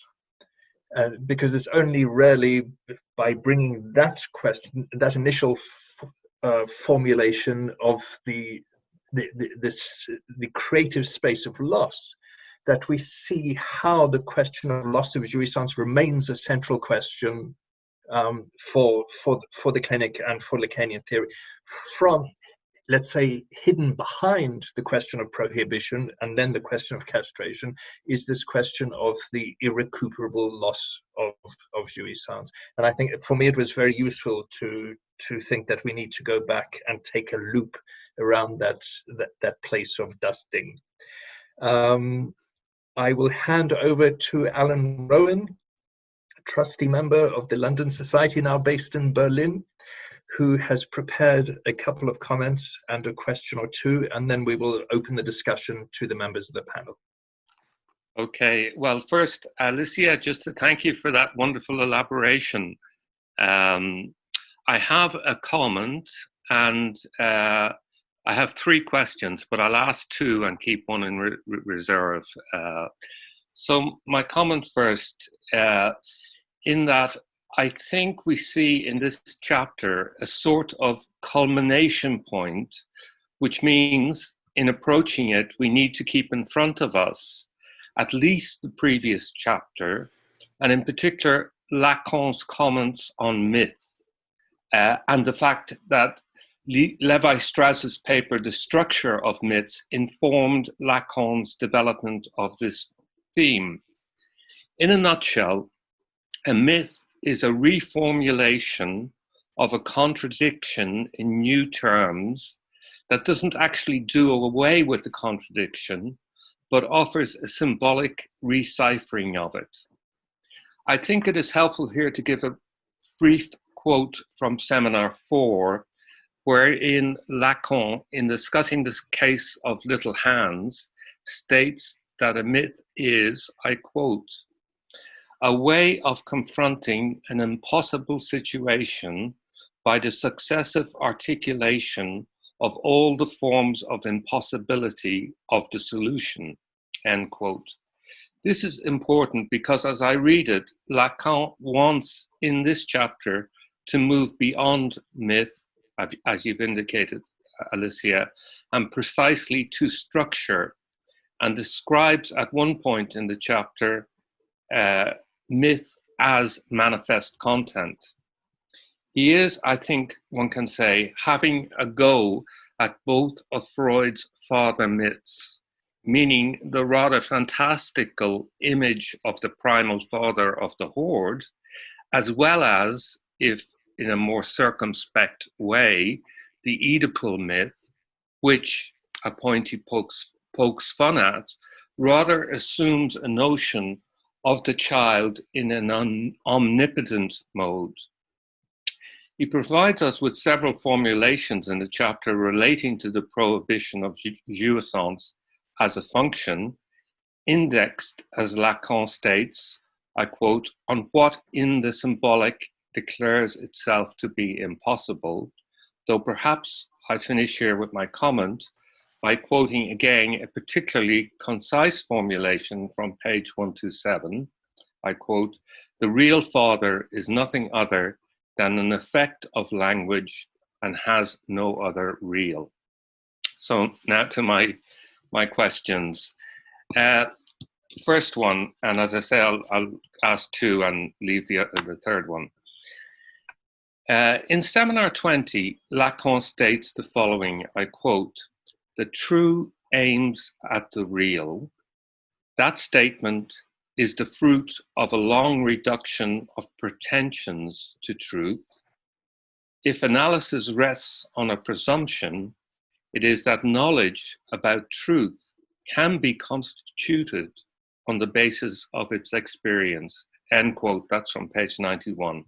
Because it's only really by bringing that question, that initial formulation of the creative space of loss, that we see how the question of loss of jouissance remains a central question for the clinic and for Lacanian theory, from, let's say, hidden behind the question of prohibition and then the question of castration is this question of the irrecuperable loss of jouissance. And I think for me it was very useful to think that we need to go back and take a loop around that place of dusting. I will hand over to Alan Rowan, trustee member of the London Society, now based in Berlin, who has prepared a couple of comments and a question or two, and then we will open the discussion to the members of the panel. Okay, well, first, Alicia, just to thank you for that wonderful elaboration. I have a comment, and I have three questions, but I'll ask two and keep one in reserve. So my comment first, in that I think we see in this chapter a sort of culmination point, which means in approaching it, we need to keep in front of us at least the previous chapter, and in particular, Lacan's comments on myth, and the fact that Levi-Strauss's paper, The Structure of Myths, informed Lacan's development of this theme. In a nutshell, a myth is a reformulation of a contradiction in new terms that doesn't actually do away with the contradiction, but offers a symbolic deciphering of it. I think it is helpful here to give a brief quote from Seminar 4, wherein Lacan, in discussing this case of little hands, states that a myth is, I quote, a way of confronting an impossible situation by the successive articulation of all the forms of impossibility of the solution, end quote. This is important because as I read it, Lacan wants in this chapter to move beyond myth, as you've indicated, Alicia, and precisely to structure, and describes at one point in the chapter myth as manifest content. He is, I think one can say, having a go at both of Freud's father myths, meaning the rather fantastical image of the primal father of the horde, as well as, if in a more circumspect way, the Oedipal myth, which, a point he pokes fun at, rather assumes a notion of the child in an omnipotent mode. He provides us with several formulations in the chapter relating to the prohibition of jouissance as a function, indexed, as Lacan states, I quote, on what in the symbolic declares itself to be impossible, though perhaps I finish here with my comment by quoting again a particularly concise formulation from page 127. I quote, the real father is nothing other than an effect of language and has no other real. So now to my questions. First one, and as I say, I'll ask two and leave the third one. In Seminar 20, Lacan states the following, I quote, the true aims at the real. That statement is the fruit of a long reduction of pretensions to truth. If analysis rests on a presumption, it is that knowledge about truth can be constituted on the basis of its experience, end quote. That's from page 91.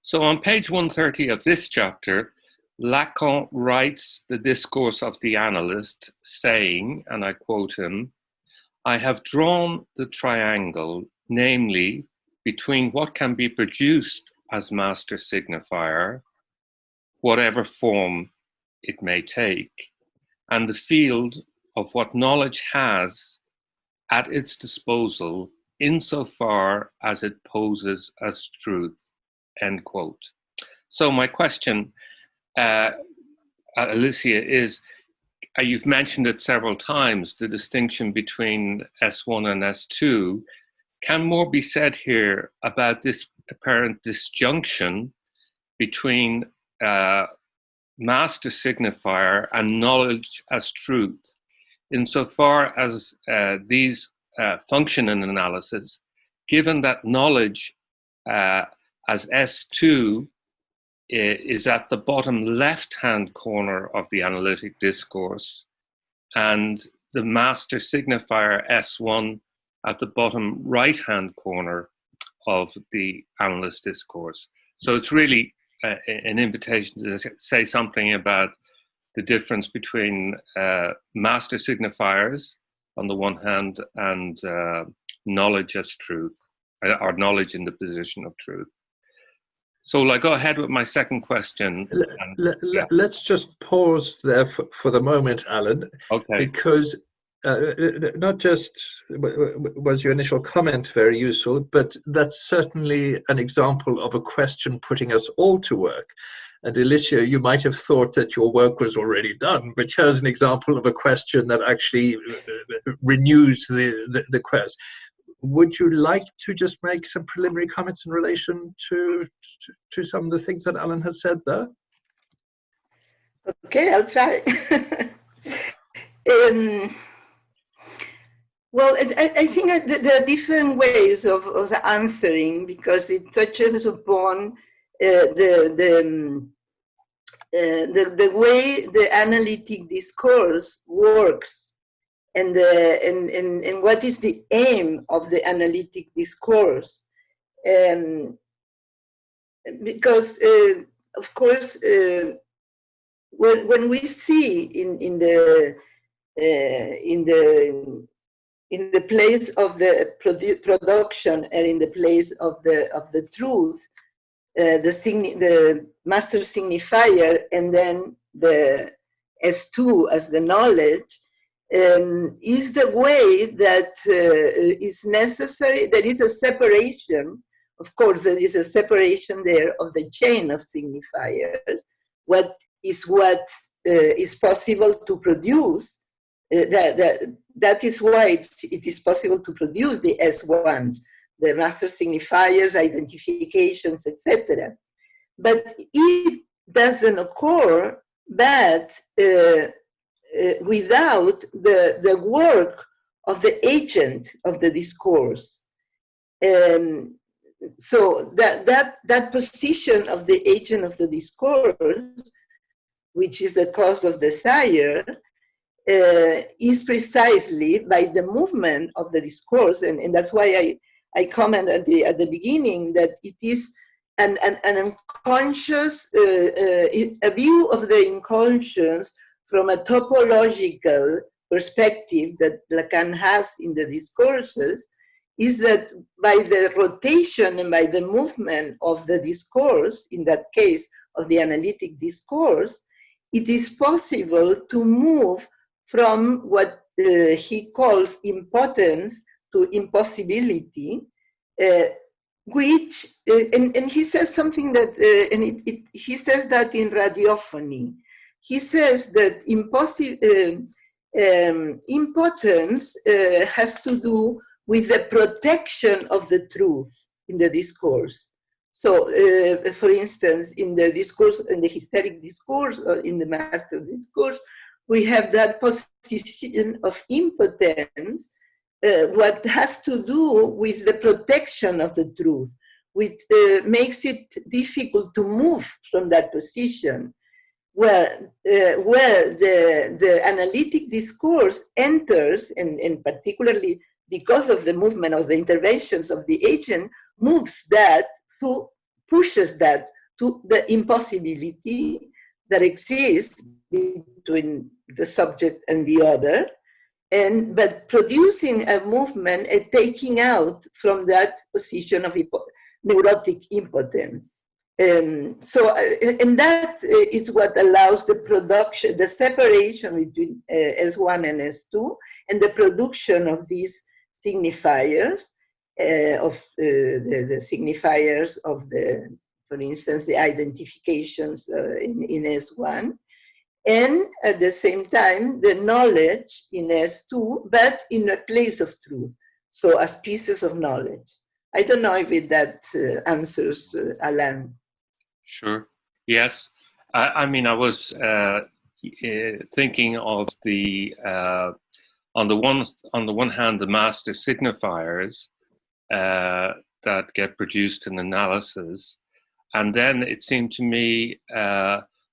So on page 130 of this chapter, Lacan writes the discourse of the analyst, saying, and I quote him, I have drawn the triangle, namely, between what can be produced as master signifier, whatever form it may take, and the field of what knowledge has at its disposal insofar as it poses as truth, end quote. So my question, Alicia, is, you've mentioned it several times, the distinction between S1 and S2. Can more be said here about this apparent disjunction between master signifier and knowledge as truth, insofar as these function in analysis, given that knowledge as S2 is at the bottom left-hand corner of the analytic discourse, and the master signifier S1 at the bottom right-hand corner of the analyst discourse. So it's really an invitation to say something about the difference between master signifiers on the one hand and knowledge as truth, or knowledge in the position of truth. So I'll go ahead with my second question. Let's just pause there for the moment, Alan. Okay. Because not just was your initial comment very useful, but that's certainly an example of a question putting us all to work. And Alicia, you might have thought that your work was already done, but here's an example of a question that actually renews the quest. Would you like to just make some preliminary comments in relation to some of the things that Alan has said there? Okay, I'll try. Well, I think that there are different ways of answering, because it touches upon the way the analytic discourse works, and what is the aim of the analytic discourse. Because, of course, when we see in the place of the production and in the place of the truth, the master signifier and then the S2 as the knowledge, is the way that is necessary. There is a separation, of course, there is a separation there of the chain of signifiers. What is possible to produce, that is why it is possible to produce the S1, the master signifiers, identifications, etc. But it doesn't occur that without the work of the agent of the discourse. So that position of the agent of the discourse, which is the cause of desire, is precisely by the movement of the discourse, and that's why I comment at the beginning that it is an unconscious, a view of the unconscious from a topological perspective that Lacan has in the discourses, is that by the rotation and by the movement of the discourse, in that case of the analytic discourse, it is possible to move from what he calls impotence to impossibility, which, and he says something that, he says that in Radiophony. He says that impotence has to do with the protection of the truth in the discourse. So, for instance, in the discourse, in the hysteric discourse, or in the master discourse, we have that position of impotence, what has to do with the protection of the truth, which makes it difficult to move from that position, where the analytic discourse enters, and particularly because of the movement of the interventions of the agent, moves that, so pushes that to the impossibility that exists between the subject and the other, but producing a movement and taking out from that position of neurotic impotence. So, and that is what allows the production, the separation between S1 and S2, and the production of these signifiers, of the signifiers of the, for instance, the identifications in S1, and at the same time, the knowledge in S2, but in a place of truth, so as pieces of knowledge. I don't know if that answers Alan. Sure. Yes. I mean, I was thinking of the on the one hand, the master signifiers that get produced in analysis, And then it seemed to me,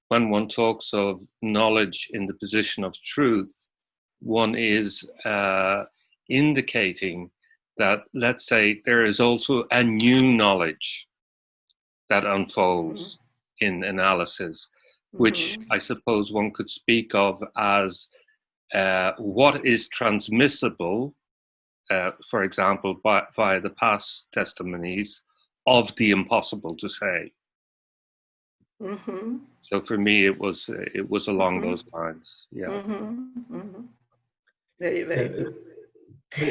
when one talks of knowledge in the position of truth, one is indicating that, let's say, there is also a new knowledge that unfolds in analysis, which I suppose one could speak of as what is transmissible, for example, via the past testimonies of the impossible to say. So for me, it was along those lines. Yeah. Very, very good.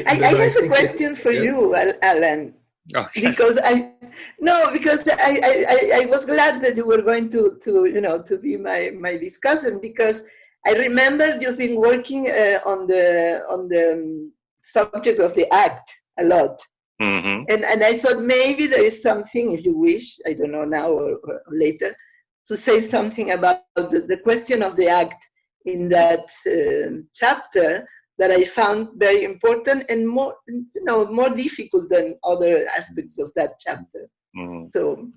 I have a question for you, Alan. Okay. Because I was glad that you were going to be my discussant, because I remember you've been working on the subject of the act a lot. And I thought maybe there is something, if you wish, I don't know now or later, to say something about the question of the act in that chapter that I found very important and more difficult than other aspects of that chapter. So,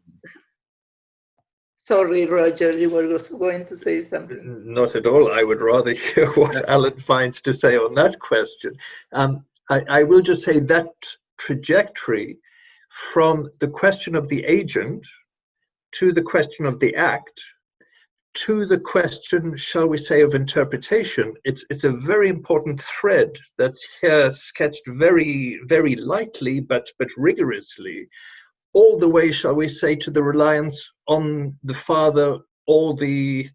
sorry, Roger, you were going to say something. Not at all. I would rather hear what Alan finds to say on that question. I will just say that trajectory from the question of the agent to the question of the act to the question, shall we say, of interpretation, it's a very important thread that's here sketched very, very lightly, but rigorously, all the way, shall we say, to the reliance on the father or the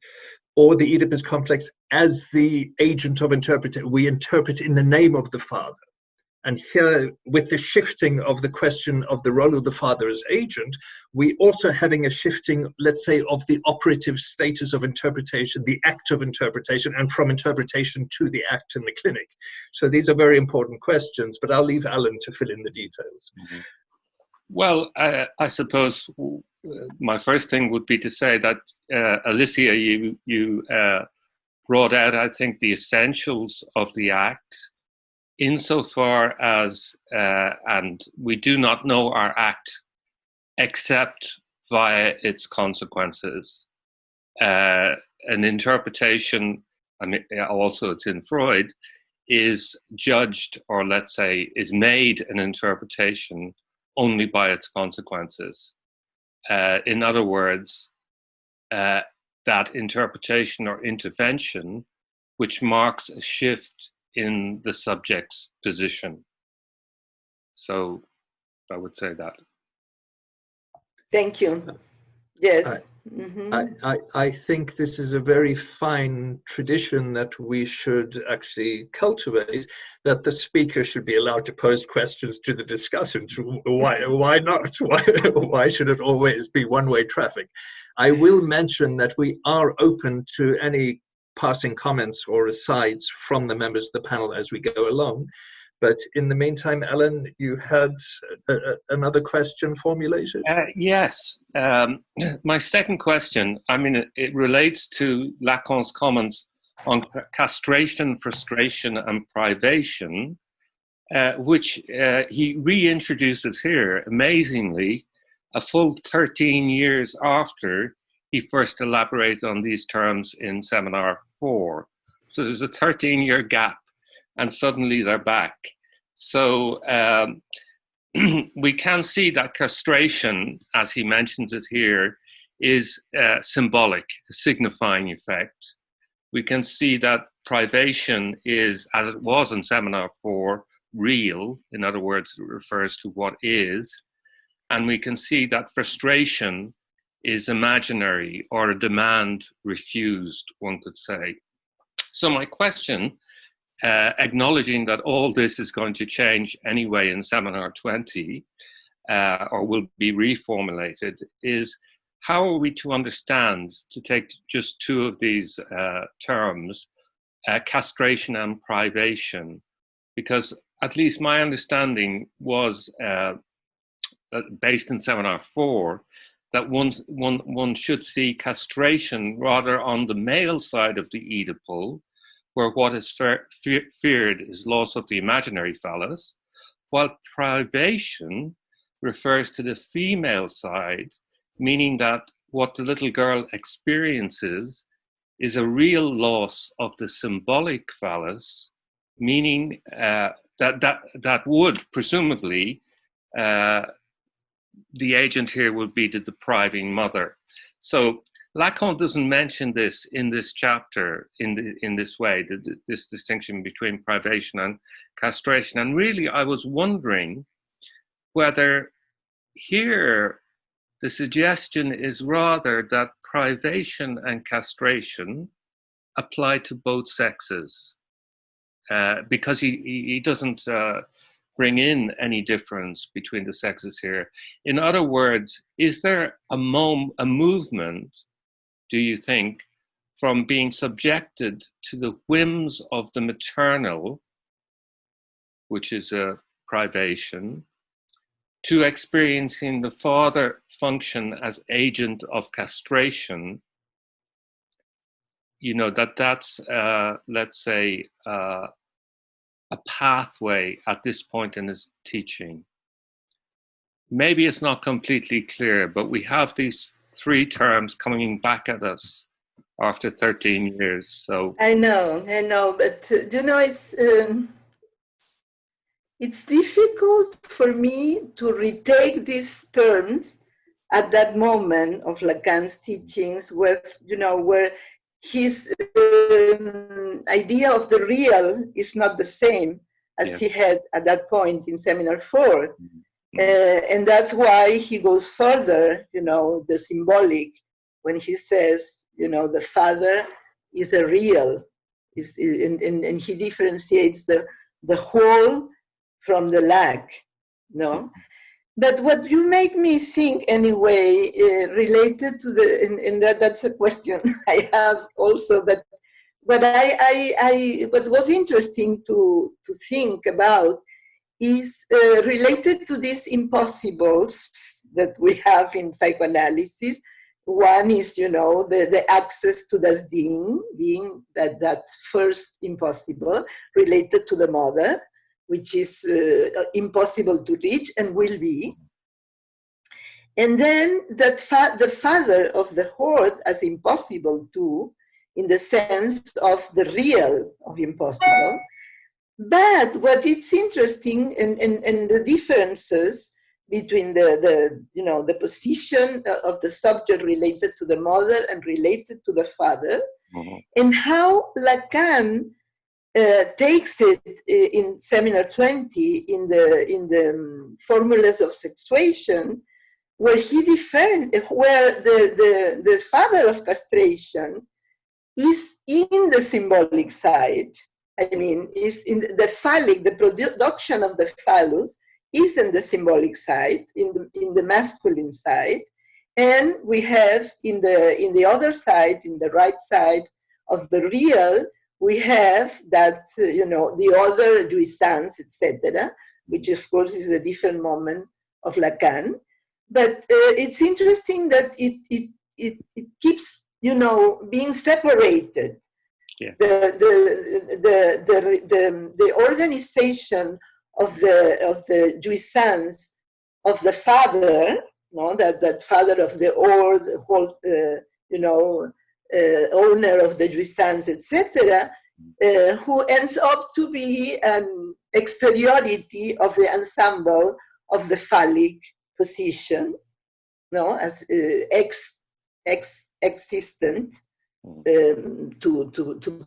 Oedipus complex as the agent of interpretation. We interpret in the name of the father. And here, with the shifting of the question of the role of the father as agent, we also having a shifting, let's say, of the operative status of interpretation, the act of interpretation, and from interpretation to the act in the clinic. So these are very important questions, but I'll leave Alan to fill in the details. Well, I suppose my first thing would be to say that, Alicia, you brought out, I think, the essentials of the act, insofar as, and we do not know our act except via its consequences. An interpretation, I mean, also it's in Freud, is judged, or let's say, is made an interpretation only by its consequences. In other words, that interpretation or intervention, which marks a shift in the subject's position. So I would say that. Thank you. Yes. I think this is a very fine tradition that we should actually cultivate, that the speaker should be allowed to pose questions to the discussant. Why not? Why should it always be one-way traffic? I will mention that we are open to any passing comments or asides from the members of the panel as we go along. But in the meantime, Alan, you had another question formulated? Yes. My second question, I mean, it relates to Lacan's comments on castration, frustration, and privation, which he reintroduces here, amazingly, a full 13 years after he first elaborated on these terms in Seminar 4. So there's a 13-year gap, and suddenly they're back. So we can see that castration, as he mentions it here, is symbolic, a signifying effect. We can see that privation is, as it was in Seminar 4, real. In other words, it refers to what is. And we can see that frustration is imaginary, or a demand refused, one could say. So my question, acknowledging that all this is going to change anyway in Seminar 20, or will be reformulated, is how are we to understand, to take just two of these terms, castration and privation? Because at least my understanding was, based in Seminar 4, that one should see castration rather on the male side of the Oedipal, where what is feared is loss of the imaginary phallus, while privation refers to the female side, meaning that what the little girl experiences is a real loss of the symbolic phallus, meaning that would presumably, the agent here would be the depriving mother. So Lacan doesn't mention this in this chapter in this way, this distinction between privation and castration. And really, I was wondering whether here the suggestion is rather that privation and castration apply to both sexes, because he doesn't bring in any difference between the sexes here. In other words, is there a movement, do you think, from being subjected to the whims of the maternal, which is a privation, to experiencing the father function as agent of castration? You know, that's, let's say, a pathway at this point in his teaching. Maybe it's not completely clear, but we have these three terms coming back at us after 13 years. So I know, but you know, it's difficult for me to retake these terms at that moment of Lacan's teachings, where his idea of the real is not the same as he had at that point in Seminar 4. And that's why he goes further, the symbolic, when he says, the father is a real, and he differentiates the whole from the lack, no? But what you make me think anyway, related to and that's a question I have also, but what what was interesting to think about is related to these impossibles that we have in psychoanalysis. One is, the access to das Ding, being that first impossible, related to the mother, which is impossible to reach and will be. And then that the father of the horde as impossible too, in the sense of the real of impossible. But what it's interesting and the differences between the position of the subject related to the mother and related to the father, and how Lacan takes it in Seminar 20 in the formulas of sexuation, where he where the father of castration is in the symbolic side. I mean, is in the phallic, the production of the phallus is in the symbolic side, in the masculine side, and we have in the other side, in the right side of the real, we have that the other jouissance, etc., which of course is a different moment of Lacan. But it's interesting that it keeps being separated. Yeah. The organization of the jouissance of the father, that father of the whole owner of the jouissance, etc., who ends up to be an exteriority of the ensemble of the phallic position, as existent to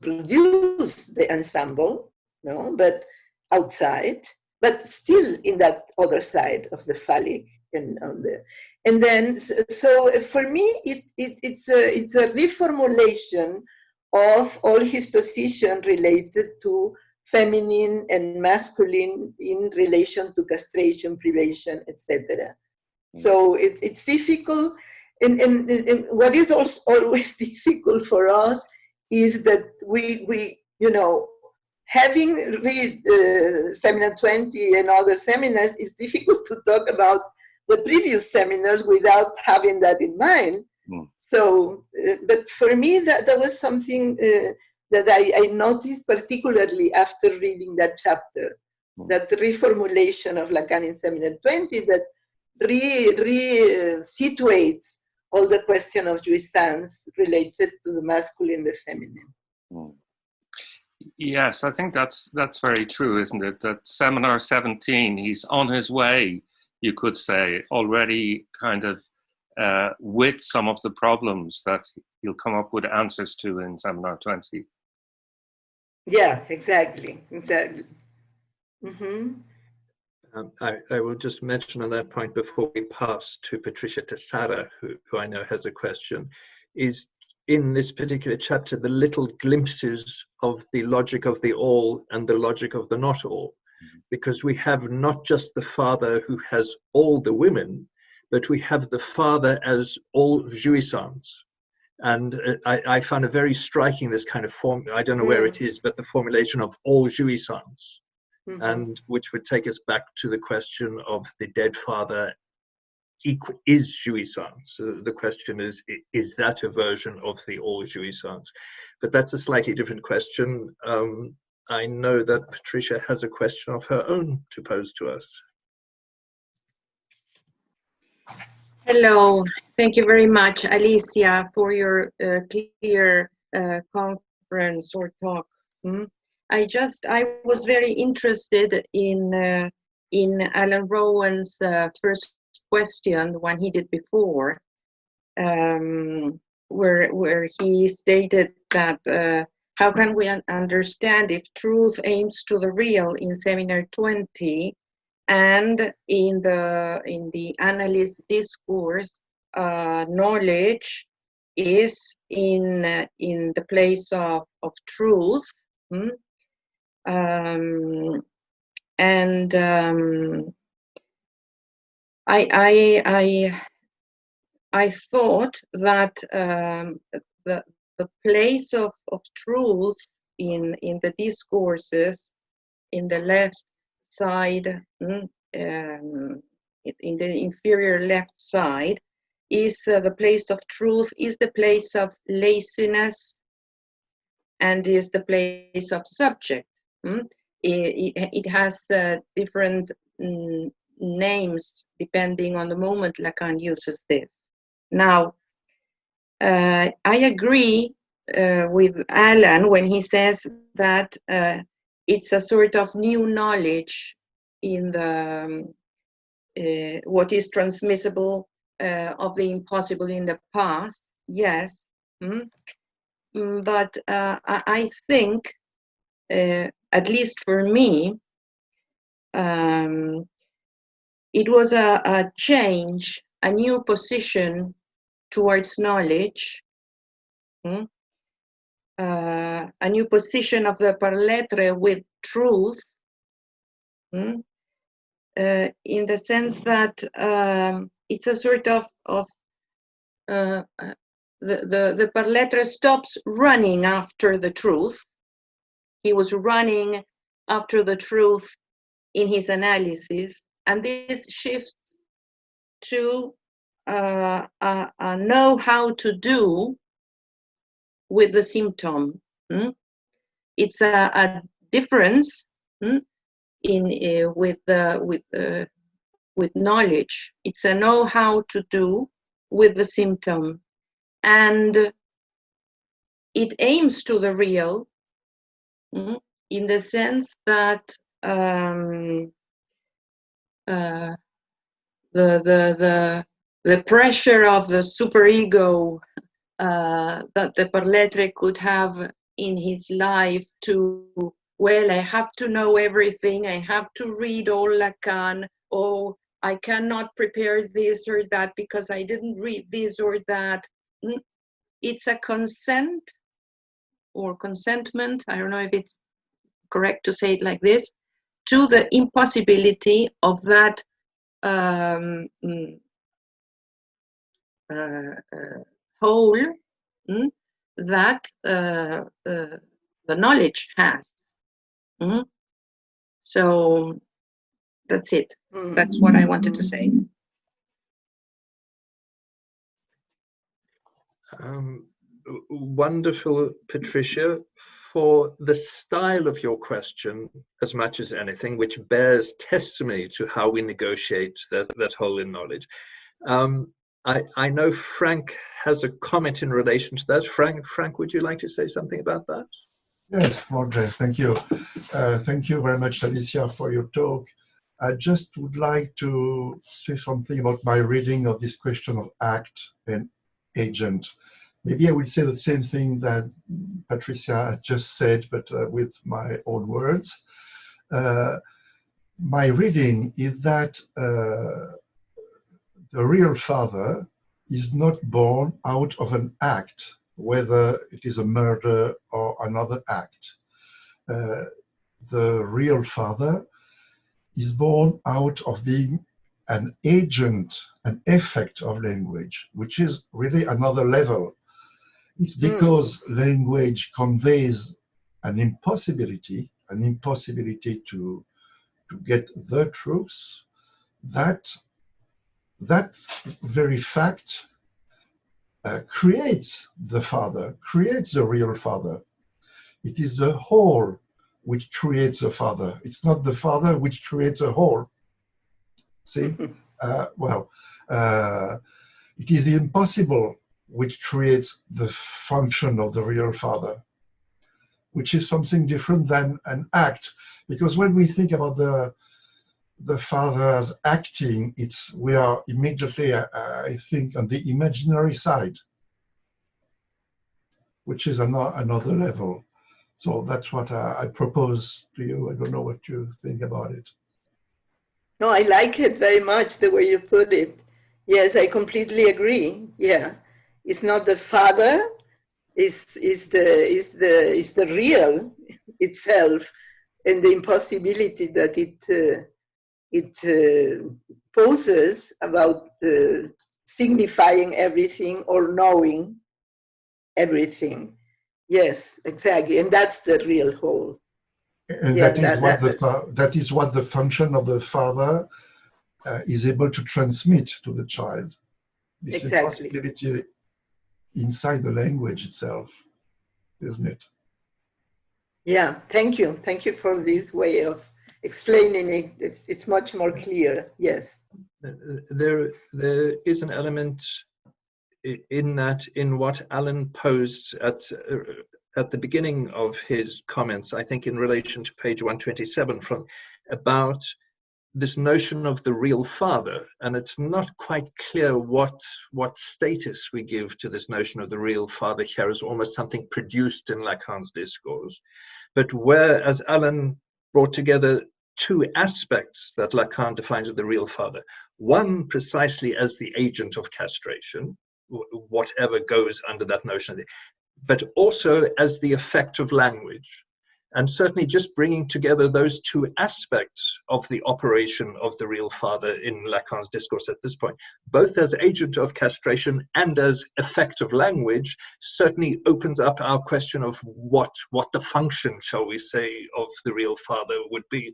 produce the ensemble, but outside, but still in that other side of the phallic, and then so for me it's a reformulation of all his position related to feminine and masculine in relation to castration, privation, etc. So it's difficult, and what is also always difficult for us is that we having read Seminar 20 and other seminars, it's difficult to talk about the previous seminars without having that in mind. So, but for me, that was something that I noticed particularly after reading that chapter, that reformulation of Lacan in Seminar 20 that re-situates all the question of jouissance related to the masculine and the feminine. Yes, I think that's very true, isn't it? That seminar 17, he's on his way, you could say, already kind of with some of the problems that he'll come up with answers to in seminar 20. Yeah, exactly. I will just mention on that point before we pass to Patricia Tessara, who I know has a question, is in this particular chapter, the little glimpses of the logic of the all and the logic of the not all, because we have not just the father who has all the women, but we have the father as all jouissance. And I found it very striking, this kind of form, I don't know where it is, but the formulation of all jouissance, and which would take us back to the question of the dead father is jouissance. So the question is that a version of the all jouissance? But that's a slightly different question. I know that Patricia has a question of her own to pose to us. Hello, thank you very much, Alicia, for your clear conference or talk. I was very interested in Alan Rowan's first question, the one he did before, where he stated that how can we understand if truth aims to the real in seminar 20, and in the analyst discourse, knowledge is in the place of truth, and I thought that the place of truth in the discourses in the left side, in the inferior left side, is the place of truth, is the place of laziness, and is the place of subject. It has different names depending on the moment Lacan uses this. Now, I agree with Alan when he says that it's a sort of new knowledge in the what is transmissible of the impossible in the past. Yes, but I think, at least for me, it was a change, a new position towards knowledge, a new position of the par lettre with truth, in the sense that it's a sort of the par lettre stops running after the truth. He was running after the truth in his analysis, and this shifts to know how to do with the symptom. It's a difference with knowledge. It's a know how to do with the symptom, and it aims to the real, in the sense that the pressure of the superego that the par lettre could have in his life to, well, I have to know everything, I have to read all Lacan, oh, I cannot prepare this or that because I didn't read this or that. It's a consent or consentment, I don't know if it's correct to say it like this, to the impossibility of that whole that the knowledge has. So that's it. That's what I wanted to say. Wonderful, Patricia, for the style of your question as much as anything, which bears testimony to how we negotiate that whole in knowledge. I know Frank has a comment in relation to that. Frank, would you like to say something about that? Yes, Roger, thank you. Thank you very much, Alicia, for your talk. I just would like to say something about my reading of this question of act and agent. Maybe I would say the same thing that Patricia just said, but with my own words. My reading is that the real father is not born out of an act, whether it is a murder or another act. The real father is born out of being an agent, an effect of language, which is really another level. It's because language conveys an impossibility to get the truth, that very fact creates the father, creates the real father. It is the whole which creates a father. It's not the father which creates a whole. See? It is the impossible which creates the function of the real father, which is something different than an act. Because when we think about the father as acting, we are immediately, I think, on the imaginary side, which is another level. So that's what I propose to you. I don't know what you think about it. No, I like it very much, the way you put it. Yes, I completely agree. Yeah, it's not the father, it's the real itself, and the impossibility that it poses about signifying everything or knowing everything. Yes, exactly, and that's the real whole. And Yeah, that is what the function of the father is able to transmit to the child. This impossibility inside the language itself, isn't it? Yeah, thank you. Thank you for this way of explaining it. It's much more clear. Yes. There is an element in that, in what Alan posed at the beginning of his comments, I think in relation to page 127, about this notion of the real father, and it's not quite clear what status we give to this notion of the real father here as almost something produced in Lacan's discourse, but where, as Alan brought together two aspects that Lacan defines as the real father, one precisely as the agent of castration, whatever goes under that notion, but also as the effect of language. And certainly just bringing together those two aspects of the operation of the real father in Lacan's discourse at this point, both as agent of castration and as effect of language, certainly opens up our question of what the function, shall we say, of the real father would be,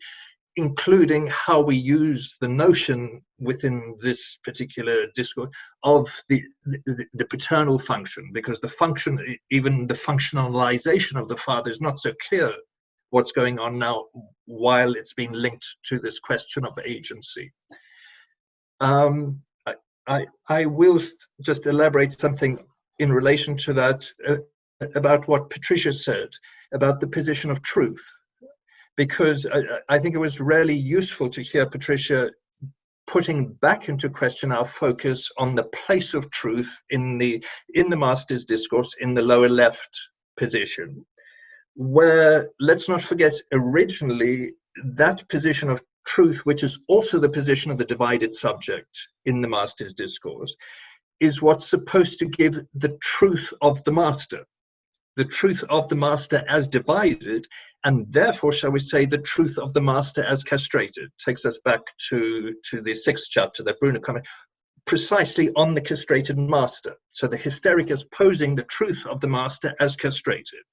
including how we use the notion within this particular discourse of the paternal function, because the function, even the functionalization of the father, is not so clear what's going on now while it's being linked to this question of agency. I will just elaborate something in relation to that about what Patricia said about the position of truth, because I think it was really useful to hear Patricia putting back into question our focus on the place of truth in the master's discourse in the lower left position, where, let's not forget, originally that position of truth, which is also the position of the divided subject in the master's discourse, is what's supposed to give the truth of the master as divided, and therefore, shall we say, the truth of the master as castrated. Takes us back to the 6th chapter that Bruno commented precisely on the castrated master. So the hysteric is posing the truth of the master as castrated.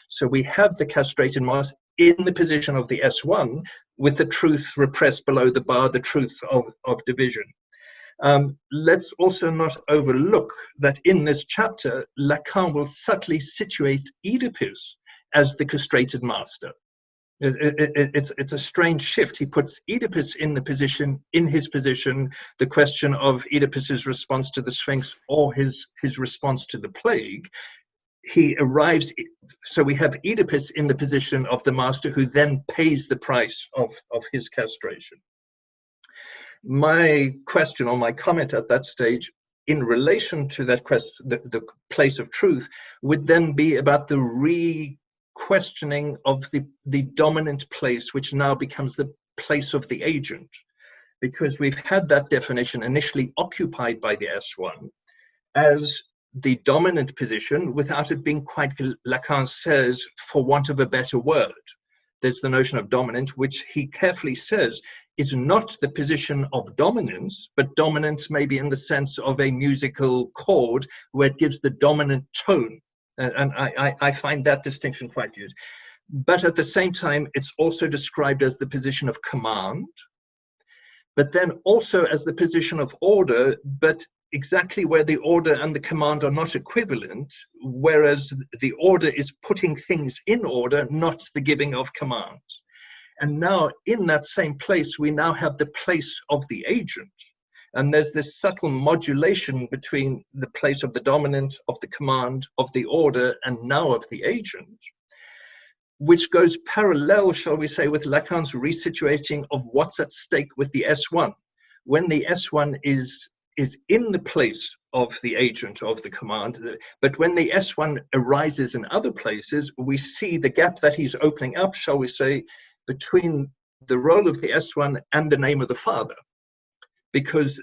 So we have the castrated master in the position of the S1, with the truth repressed below the bar, the truth of division. Let's also not overlook that in this chapter, Lacan will subtly situate Oedipus as the castrated master. It's a strange shift. He puts Oedipus in his position, the question of Oedipus's response to the Sphinx or his response to the plague. He arrives, so we have Oedipus in the position of the master who then pays the price of his castration. My question or my comment at that stage in relation to that question, the place of truth, would then be about the re-questioning of the dominant place, which now becomes the place of the agent. Because we've had that definition initially occupied by the S1 as the dominant position without it being quite, Lacan says, for want of a better word. There's the notion of dominant, which he carefully says is not the position of dominance, but dominance maybe in the sense of a musical chord where it gives the dominant tone. And I find that distinction quite used. But at the same time, it's also described as the position of command, but then also as the position of order, but exactly where the order and the command are not equivalent, whereas the order is putting things in order, not the giving of commands. And now in that same place, we now have the place of the agent. And there's this subtle modulation between the place of the dominant, of the command, of the order, and now of the agent, which goes parallel, shall we say, with Lacan's resituating of what's at stake with the S1. When the S1 is in the place of the agent of the command, but when the S1 arises in other places, we see the gap that he's opening up, shall we say, between the role of the S1 and the name of the father. Because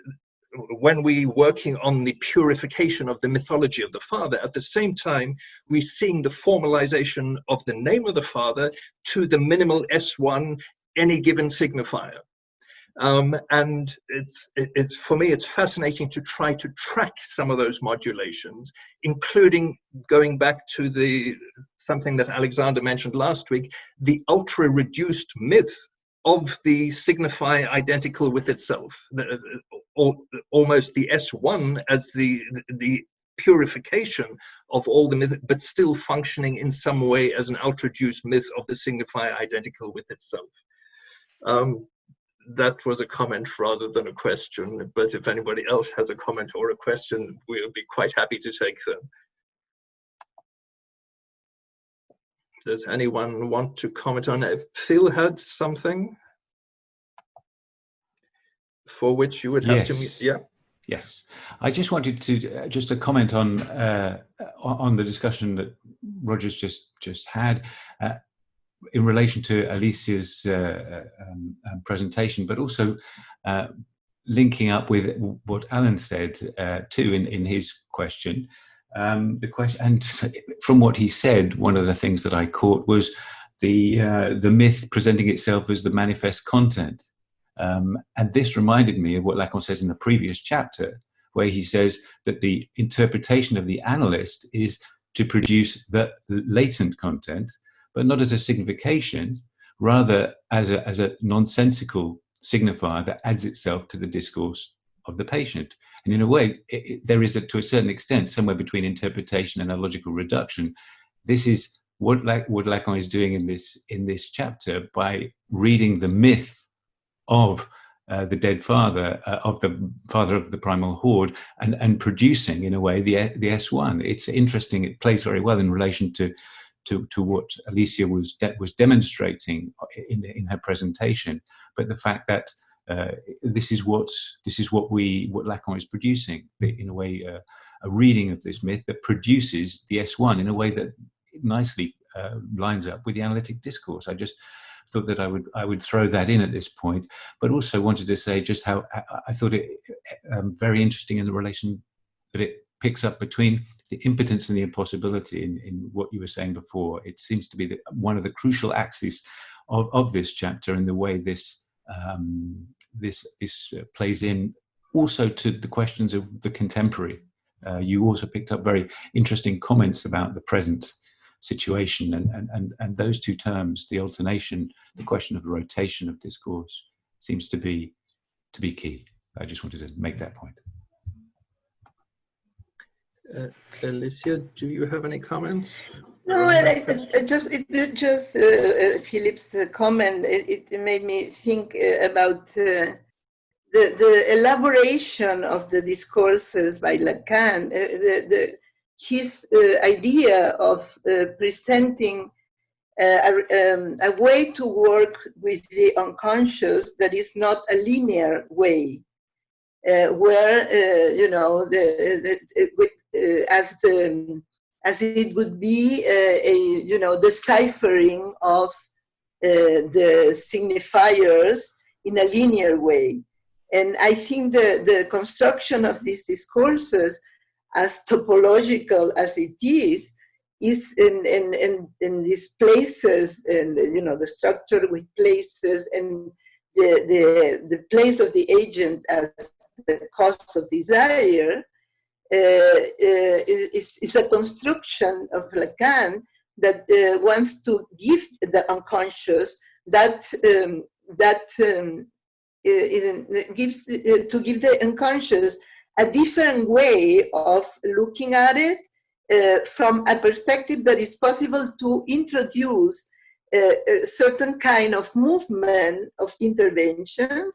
when we're working on the purification of the mythology of the father, at the same time, we're seeing the formalization of the name of the father to the minimal S1, any given signifier. And it's for me, it's fascinating to try to track some of those modulations, including going back to something that Alexander mentioned last week, the ultra reduced myth of the signifier identical with itself, almost the S1 as the purification of all the myth, but still functioning in some way as an ultra reduced myth of the signifier identical with itself. That was a comment rather than a question, but if anybody else has a comment or a question, we'll be quite happy to take them. Does anyone want to comment on it? Phil had something for which you would have to, yeah. Yes, I just wanted to just a comment on the discussion that Roger's just had in relation to Alicia's presentation, but also linking up with what Alan said too in his question. The question, and from what he said, one of the things that I caught was the myth presenting itself as the manifest content. And this reminded me of what Lacan says in the previous chapter, where he says that the interpretation of the analyst is to produce the latent content, but not as a signification, rather as a nonsensical signifier that adds itself to the discourse of the patient. And in a way, there is, to a certain extent, somewhere between interpretation and a logical reduction. This is what Lacan is doing in this chapter by reading the myth of the dead father, of the father of the primal horde, and producing, in a way, the S1. It's interesting. It plays very well in relation to what Alicia was demonstrating in her presentation. But the fact that this is what Lacan is producing, in a way, a reading of this myth that produces the S1 in a way that nicely lines up with the analytic discourse. I just thought that I would throw that in at this point, but also wanted to say just how I thought it very interesting in the relation that it picks up between the impotence and the impossibility in what you were saying before. It seems to be one of the crucial axes of this chapter, and the way this plays in also to the questions of the contemporary. You also picked up very interesting comments about the present situation, and those two terms, the alternation, the question of the rotation of discourse, seems to be key. I just wanted to make that point. Alicia, do you have any comments? No, Philip's comment, it made me think about the elaboration of the discourses by Lacan, his idea of presenting a way to work with the unconscious that is not a linear way, where as it would be a deciphering of the signifiers in a linear way. And I think the construction of these discourses, as topological as it is in these places, and the structure with places, and the place of the agent as the cause of desire, is a construction of Lacan that wants to give the unconscious gives to give the unconscious a different way of looking at it, from a perspective that is possible to introduce a certain kind of movement of interventions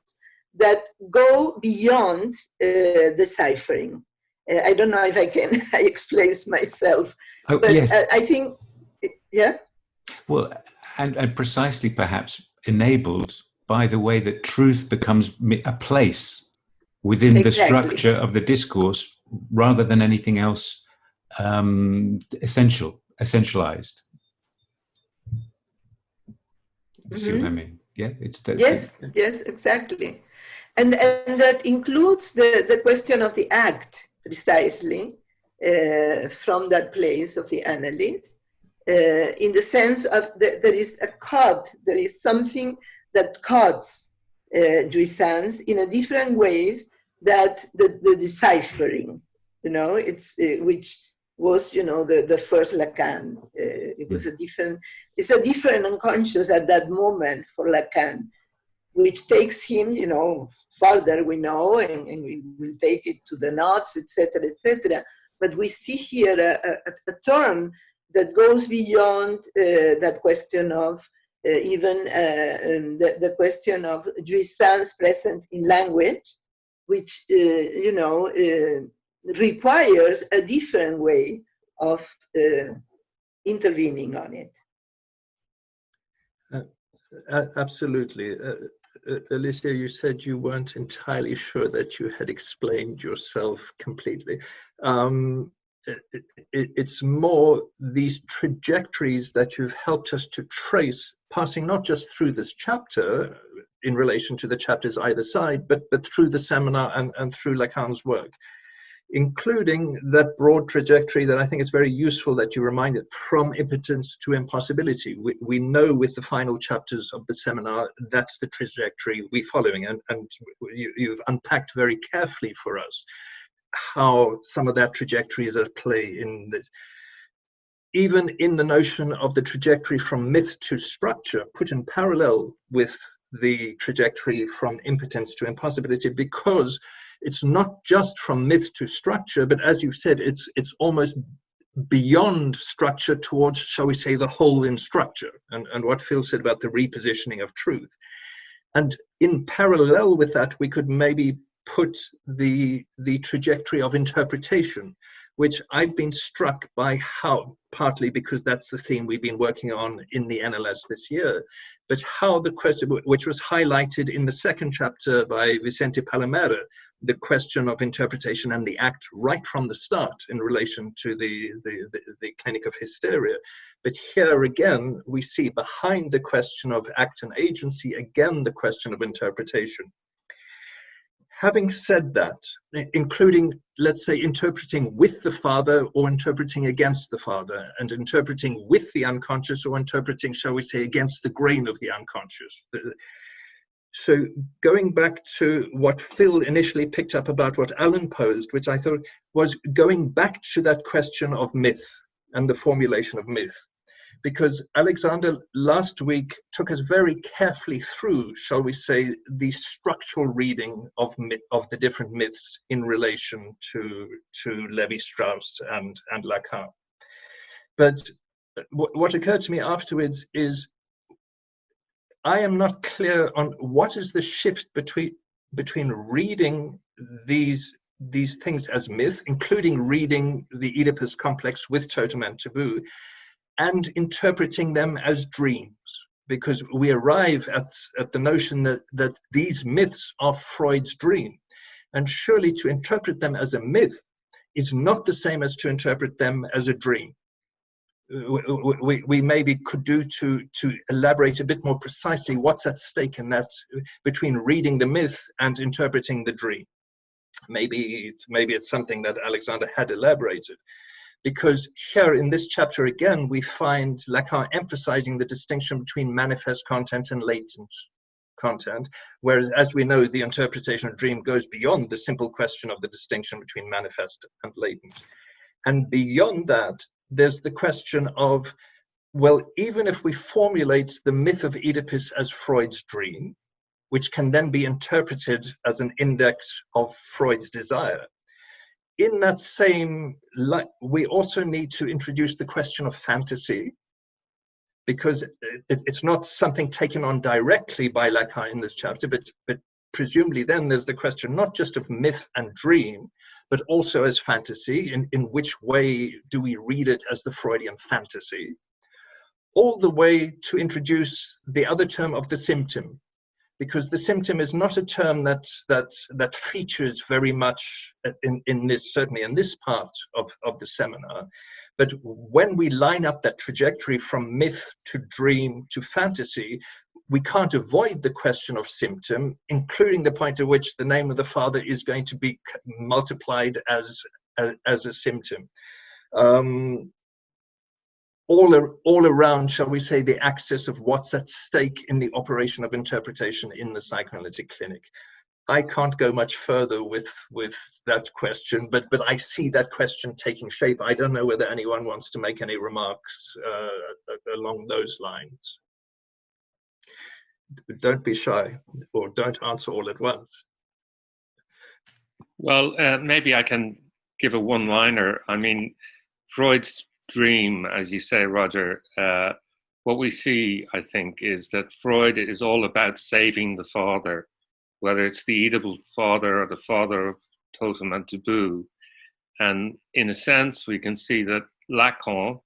that go beyond deciphering. I don't know if I can explain myself, but yes. I think, yeah. Well, and precisely perhaps enabled by the way that truth becomes a place within the structure of the discourse rather than anything else essentialized. You see what I mean? Yeah, it's that. Yes, exactly. And that includes the question of the act, precisely, from that place of the analyst, in the sense of there is a code, there is something that codes jouissance in a different way that the deciphering, it's which was, the first Lacan. It was it's a different unconscious at that moment for Lacan, which takes him, further, we know, and we will take it to the knots, etc., etc. But we see here a term that goes beyond that question of even the question of jouissance present in language, which, requires a different way of intervening on it. Absolutely. Alicia, you said you weren't entirely sure that you had explained yourself completely. It's more these trajectories that you've helped us to trace, passing not just through this chapter in relation to the chapters either side, but through the seminar and through Lacan's work, including that broad trajectory that I think is very useful that you reminded, from impotence to impossibility. We know with the final chapters of the seminar, that's the trajectory we're following. And you've unpacked very carefully for us how some of that trajectory is at play in this. Even in the notion of the trajectory from myth to structure, put in parallel with the trajectory from impotence to impossibility, because it's not just from myth to structure, but as you said, it's almost beyond structure towards, shall we say, the whole in structure, and what Phil said about the repositioning of truth. And in parallel with that, we could maybe put the trajectory of interpretation, which I've been struck by how, partly because that's the theme we've been working on in the NLS this year, but how the question, which was highlighted in the second chapter by Vicente Palomera, the question of interpretation and the act right from the start in relation to the clinic of hysteria. But here again, we see behind the question of act and agency, again, the question of interpretation. Having said that, including, let's say, interpreting with the father or interpreting against the father, and interpreting with the unconscious or interpreting, shall we say, against the grain of the unconscious. So going back to what Phil initially picked up about what Alan posed, which I thought was going back to that question of myth and the formulation of myth. Because Alexander last week took us very carefully through, shall we say, the structural reading of the different myths in relation to Levi-Strauss and Lacan. But what occurred to me afterwards is I am not clear on what is the shift between reading these things as myth, including reading the Oedipus complex with totem and taboo, and interpreting them as dreams, because we arrive at the notion that these myths are Freud's dream, and surely to interpret them as a myth is not the same as to interpret them as a dream. We maybe could do to elaborate a bit more precisely what's at stake in that, between reading the myth and interpreting the dream. Maybe it's something that Alexander had elaborated, because here in this chapter again we find Lacan emphasizing the distinction between manifest content and latent content, whereas, as we know, the interpretation of dream goes beyond the simple question of the distinction between manifest and latent. And beyond that, there's the question of, well, even if we formulate the myth of Oedipus as Freud's dream, which can then be interpreted as an index of Freud's desire, in that same light, we also need to introduce the question of fantasy, because it's not something taken on directly by Lacan in this chapter, but presumably then there's the question not just of myth and dream, but also as fantasy. In which way do we read it as the Freudian fantasy? All the way to introduce the other term of the symptom, because the symptom is not a term that features very much in this, certainly in this part of the seminar. But when we line up that trajectory from myth to dream to fantasy, we can't avoid the question of symptom, including the point at which the name of the father is going to be multiplied as a symptom. All around, shall we say, the axis of what's at stake in the operation of interpretation in the psychoanalytic clinic. I can't go much further with that question, but I see that question taking shape. I don't know whether anyone wants to make any remarks along those lines. Don't be shy, or don't answer all at once. Well, maybe I can give a one-liner. I mean, Freud's dream, as you say, Roger, what we see, I think, is that Freud is all about saving the father, whether it's the Oedipal father or the father of totem and taboo. And in a sense, we can see that Lacan,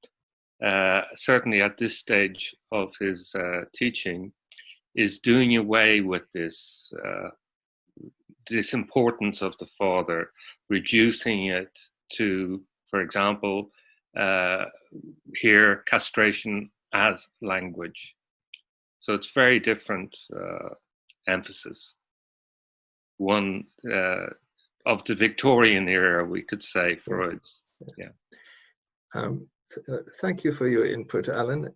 certainly at this stage of his teaching, is doing away with this importance of the father, reducing it to, for example, here, castration as language. So it's very different emphasis. One of the Victorian era, we could say, Freud's. Yeah. Thank you for your input, Alan.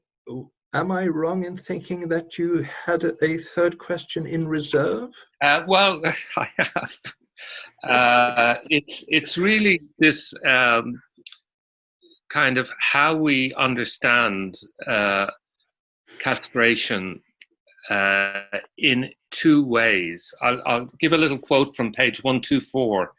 Am I wrong in thinking that you had a third question in reserve? Well, I have. It's really this kind of how we understand castration in two ways. I'll give a little quote from page 124.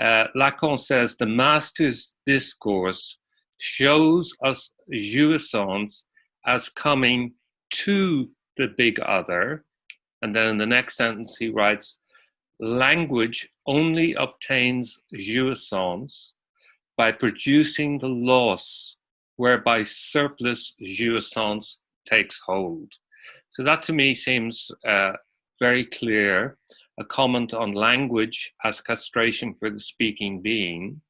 Lacan says, the master's discourse shows us jouissance as coming to the big other. And then in the next sentence he writes, language only obtains jouissance by producing the loss whereby surplus jouissance takes hold. So that to me seems very clear, a comment on language as castration for the speaking being.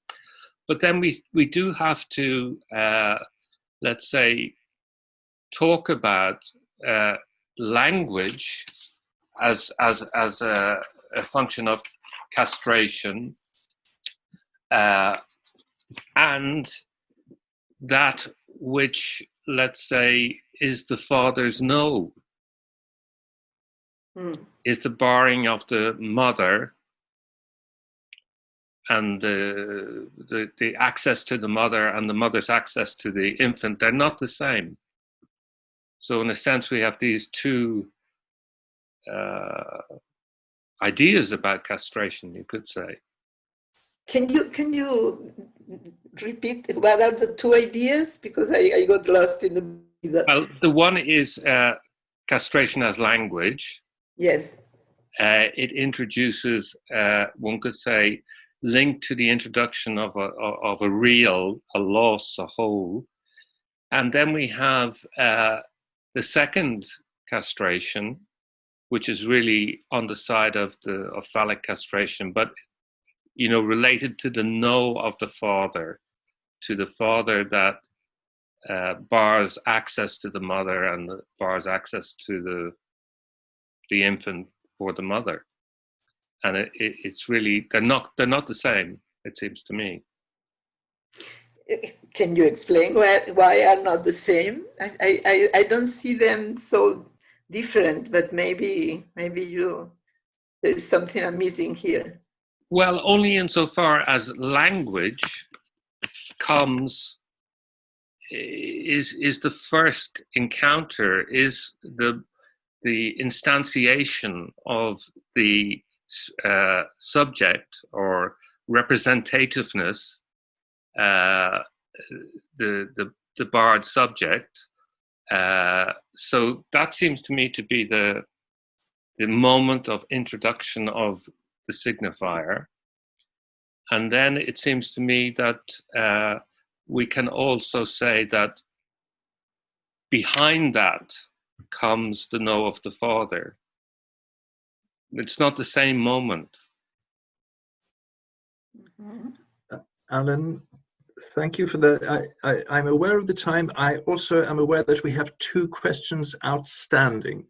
But then we do have to, let's say, talk about language as a function of castration, and that which, let's say, is the father's no, is the barring of the mother and the access to the mother and the mother's access to the infant. They're not the same. So in a sense, we have these two ideas about castration, you could say. Can you repeat what are the two ideas? Because I got lost in the middle. Well, the one is castration as language. Yes. It introduces, one could say, linked to the introduction of a real, a loss, a whole. And then we have the second castration, which is really on the side of phallic castration, but related to the no of the father, to the father that bars access to the mother and bars access to the infant for the mother. And it's really, they're not the same, it seems to me. Can you explain why are not the same? I don't see them so different, but maybe there's something I'm missing here. Well, only insofar as language is the first encounter, is the instantiation of the subject or representativeness, the barred subject. So that seems to me to be the moment of introduction of the signifier. And then it seems to me that we can also say that behind that comes the no of the father. It's not the same moment. Alan, thank you for that. I'm aware of the time. I also am aware that we have two questions outstanding.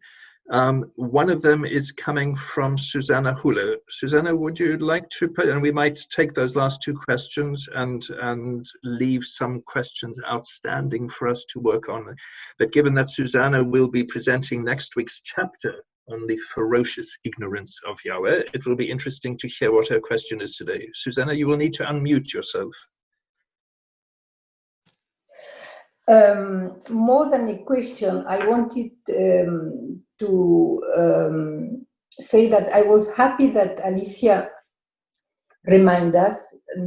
One of them is coming from Susanna Huller. Susanna, would you like to put, and we might take those last two questions and leave some questions outstanding for us to work on. But given that Susanna will be presenting next week's chapter on the ferocious ignorance of Yahweh, it will be interesting to hear what her question is today. Susanna, you will need to unmute yourself. More than a question, I wanted to say that I was happy that Alicia reminded us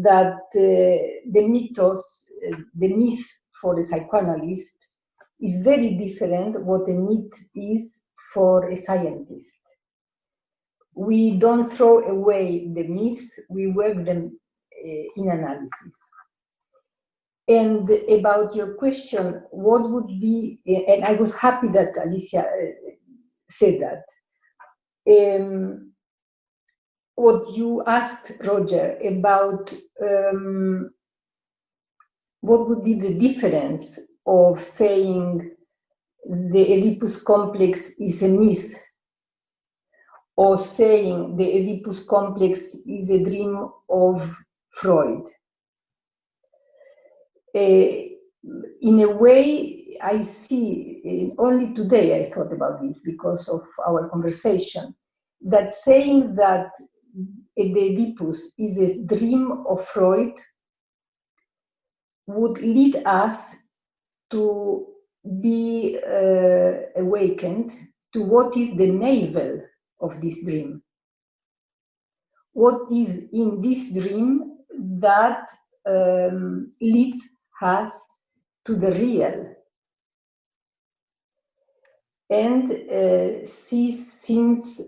that the mythos, the myth for a psychoanalyst is very different what a myth is for a scientist. We don't throw away the myths, we work them in analysis. And about your question, what would be, and I was happy that Alicia said that. What you asked, Roger, about what would be the difference of saying the Oedipus complex is a myth or saying the Oedipus complex is a dream of Freud. In a way, I see, only today I thought about this because of our conversation, that saying that the Oedipus is a dream of Freud would lead us to be awakened to what is the navel of this dream. What is in this dream that leads us to the real. And since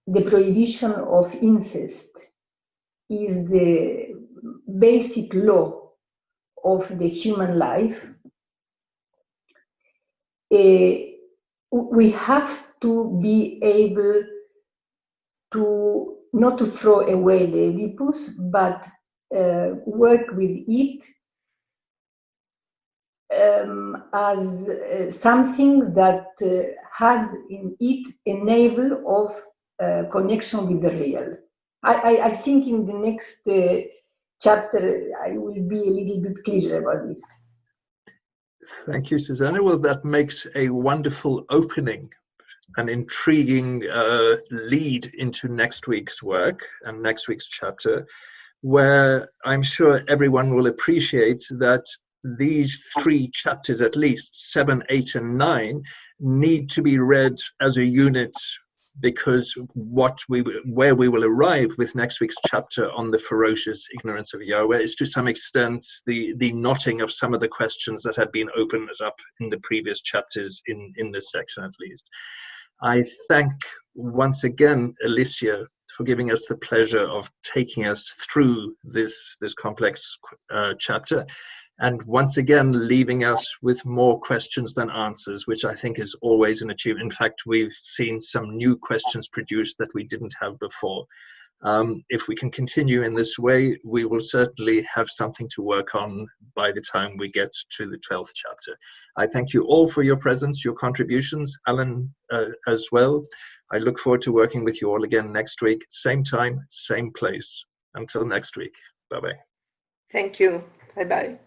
the prohibition of incest is the basic law of the human life, we have to be able to not to throw away the Oedipus, but work with it as something that has in it a navel of connection with the real. I think in the next chapter I will be a little bit clearer about this. Thank you, Susanna. Well, that makes a wonderful opening, an intriguing lead into next week's work and next week's chapter, where I'm sure everyone will appreciate that these three chapters, at least 7, 8, and 9, need to be read as a unit because where we will arrive with next week's chapter on the ferocious ignorance of Yahweh is to some extent the knotting of some of the questions that had been opened up in the previous chapters in this section at least. I thank once again Alicia for giving us the pleasure of taking us through this complex chapter, and once again leaving us with more questions than answers, which I think is always an achievement. In fact, we've seen some new questions produced that we didn't have before. If we can continue in this way, we will certainly have something to work on by the time we get to the 12th chapter. I thank you all for your presence, your contributions, Alan as well. I look forward to working with you all again next week, same time, same place. Until next week, bye-bye. Thank you. Bye-bye.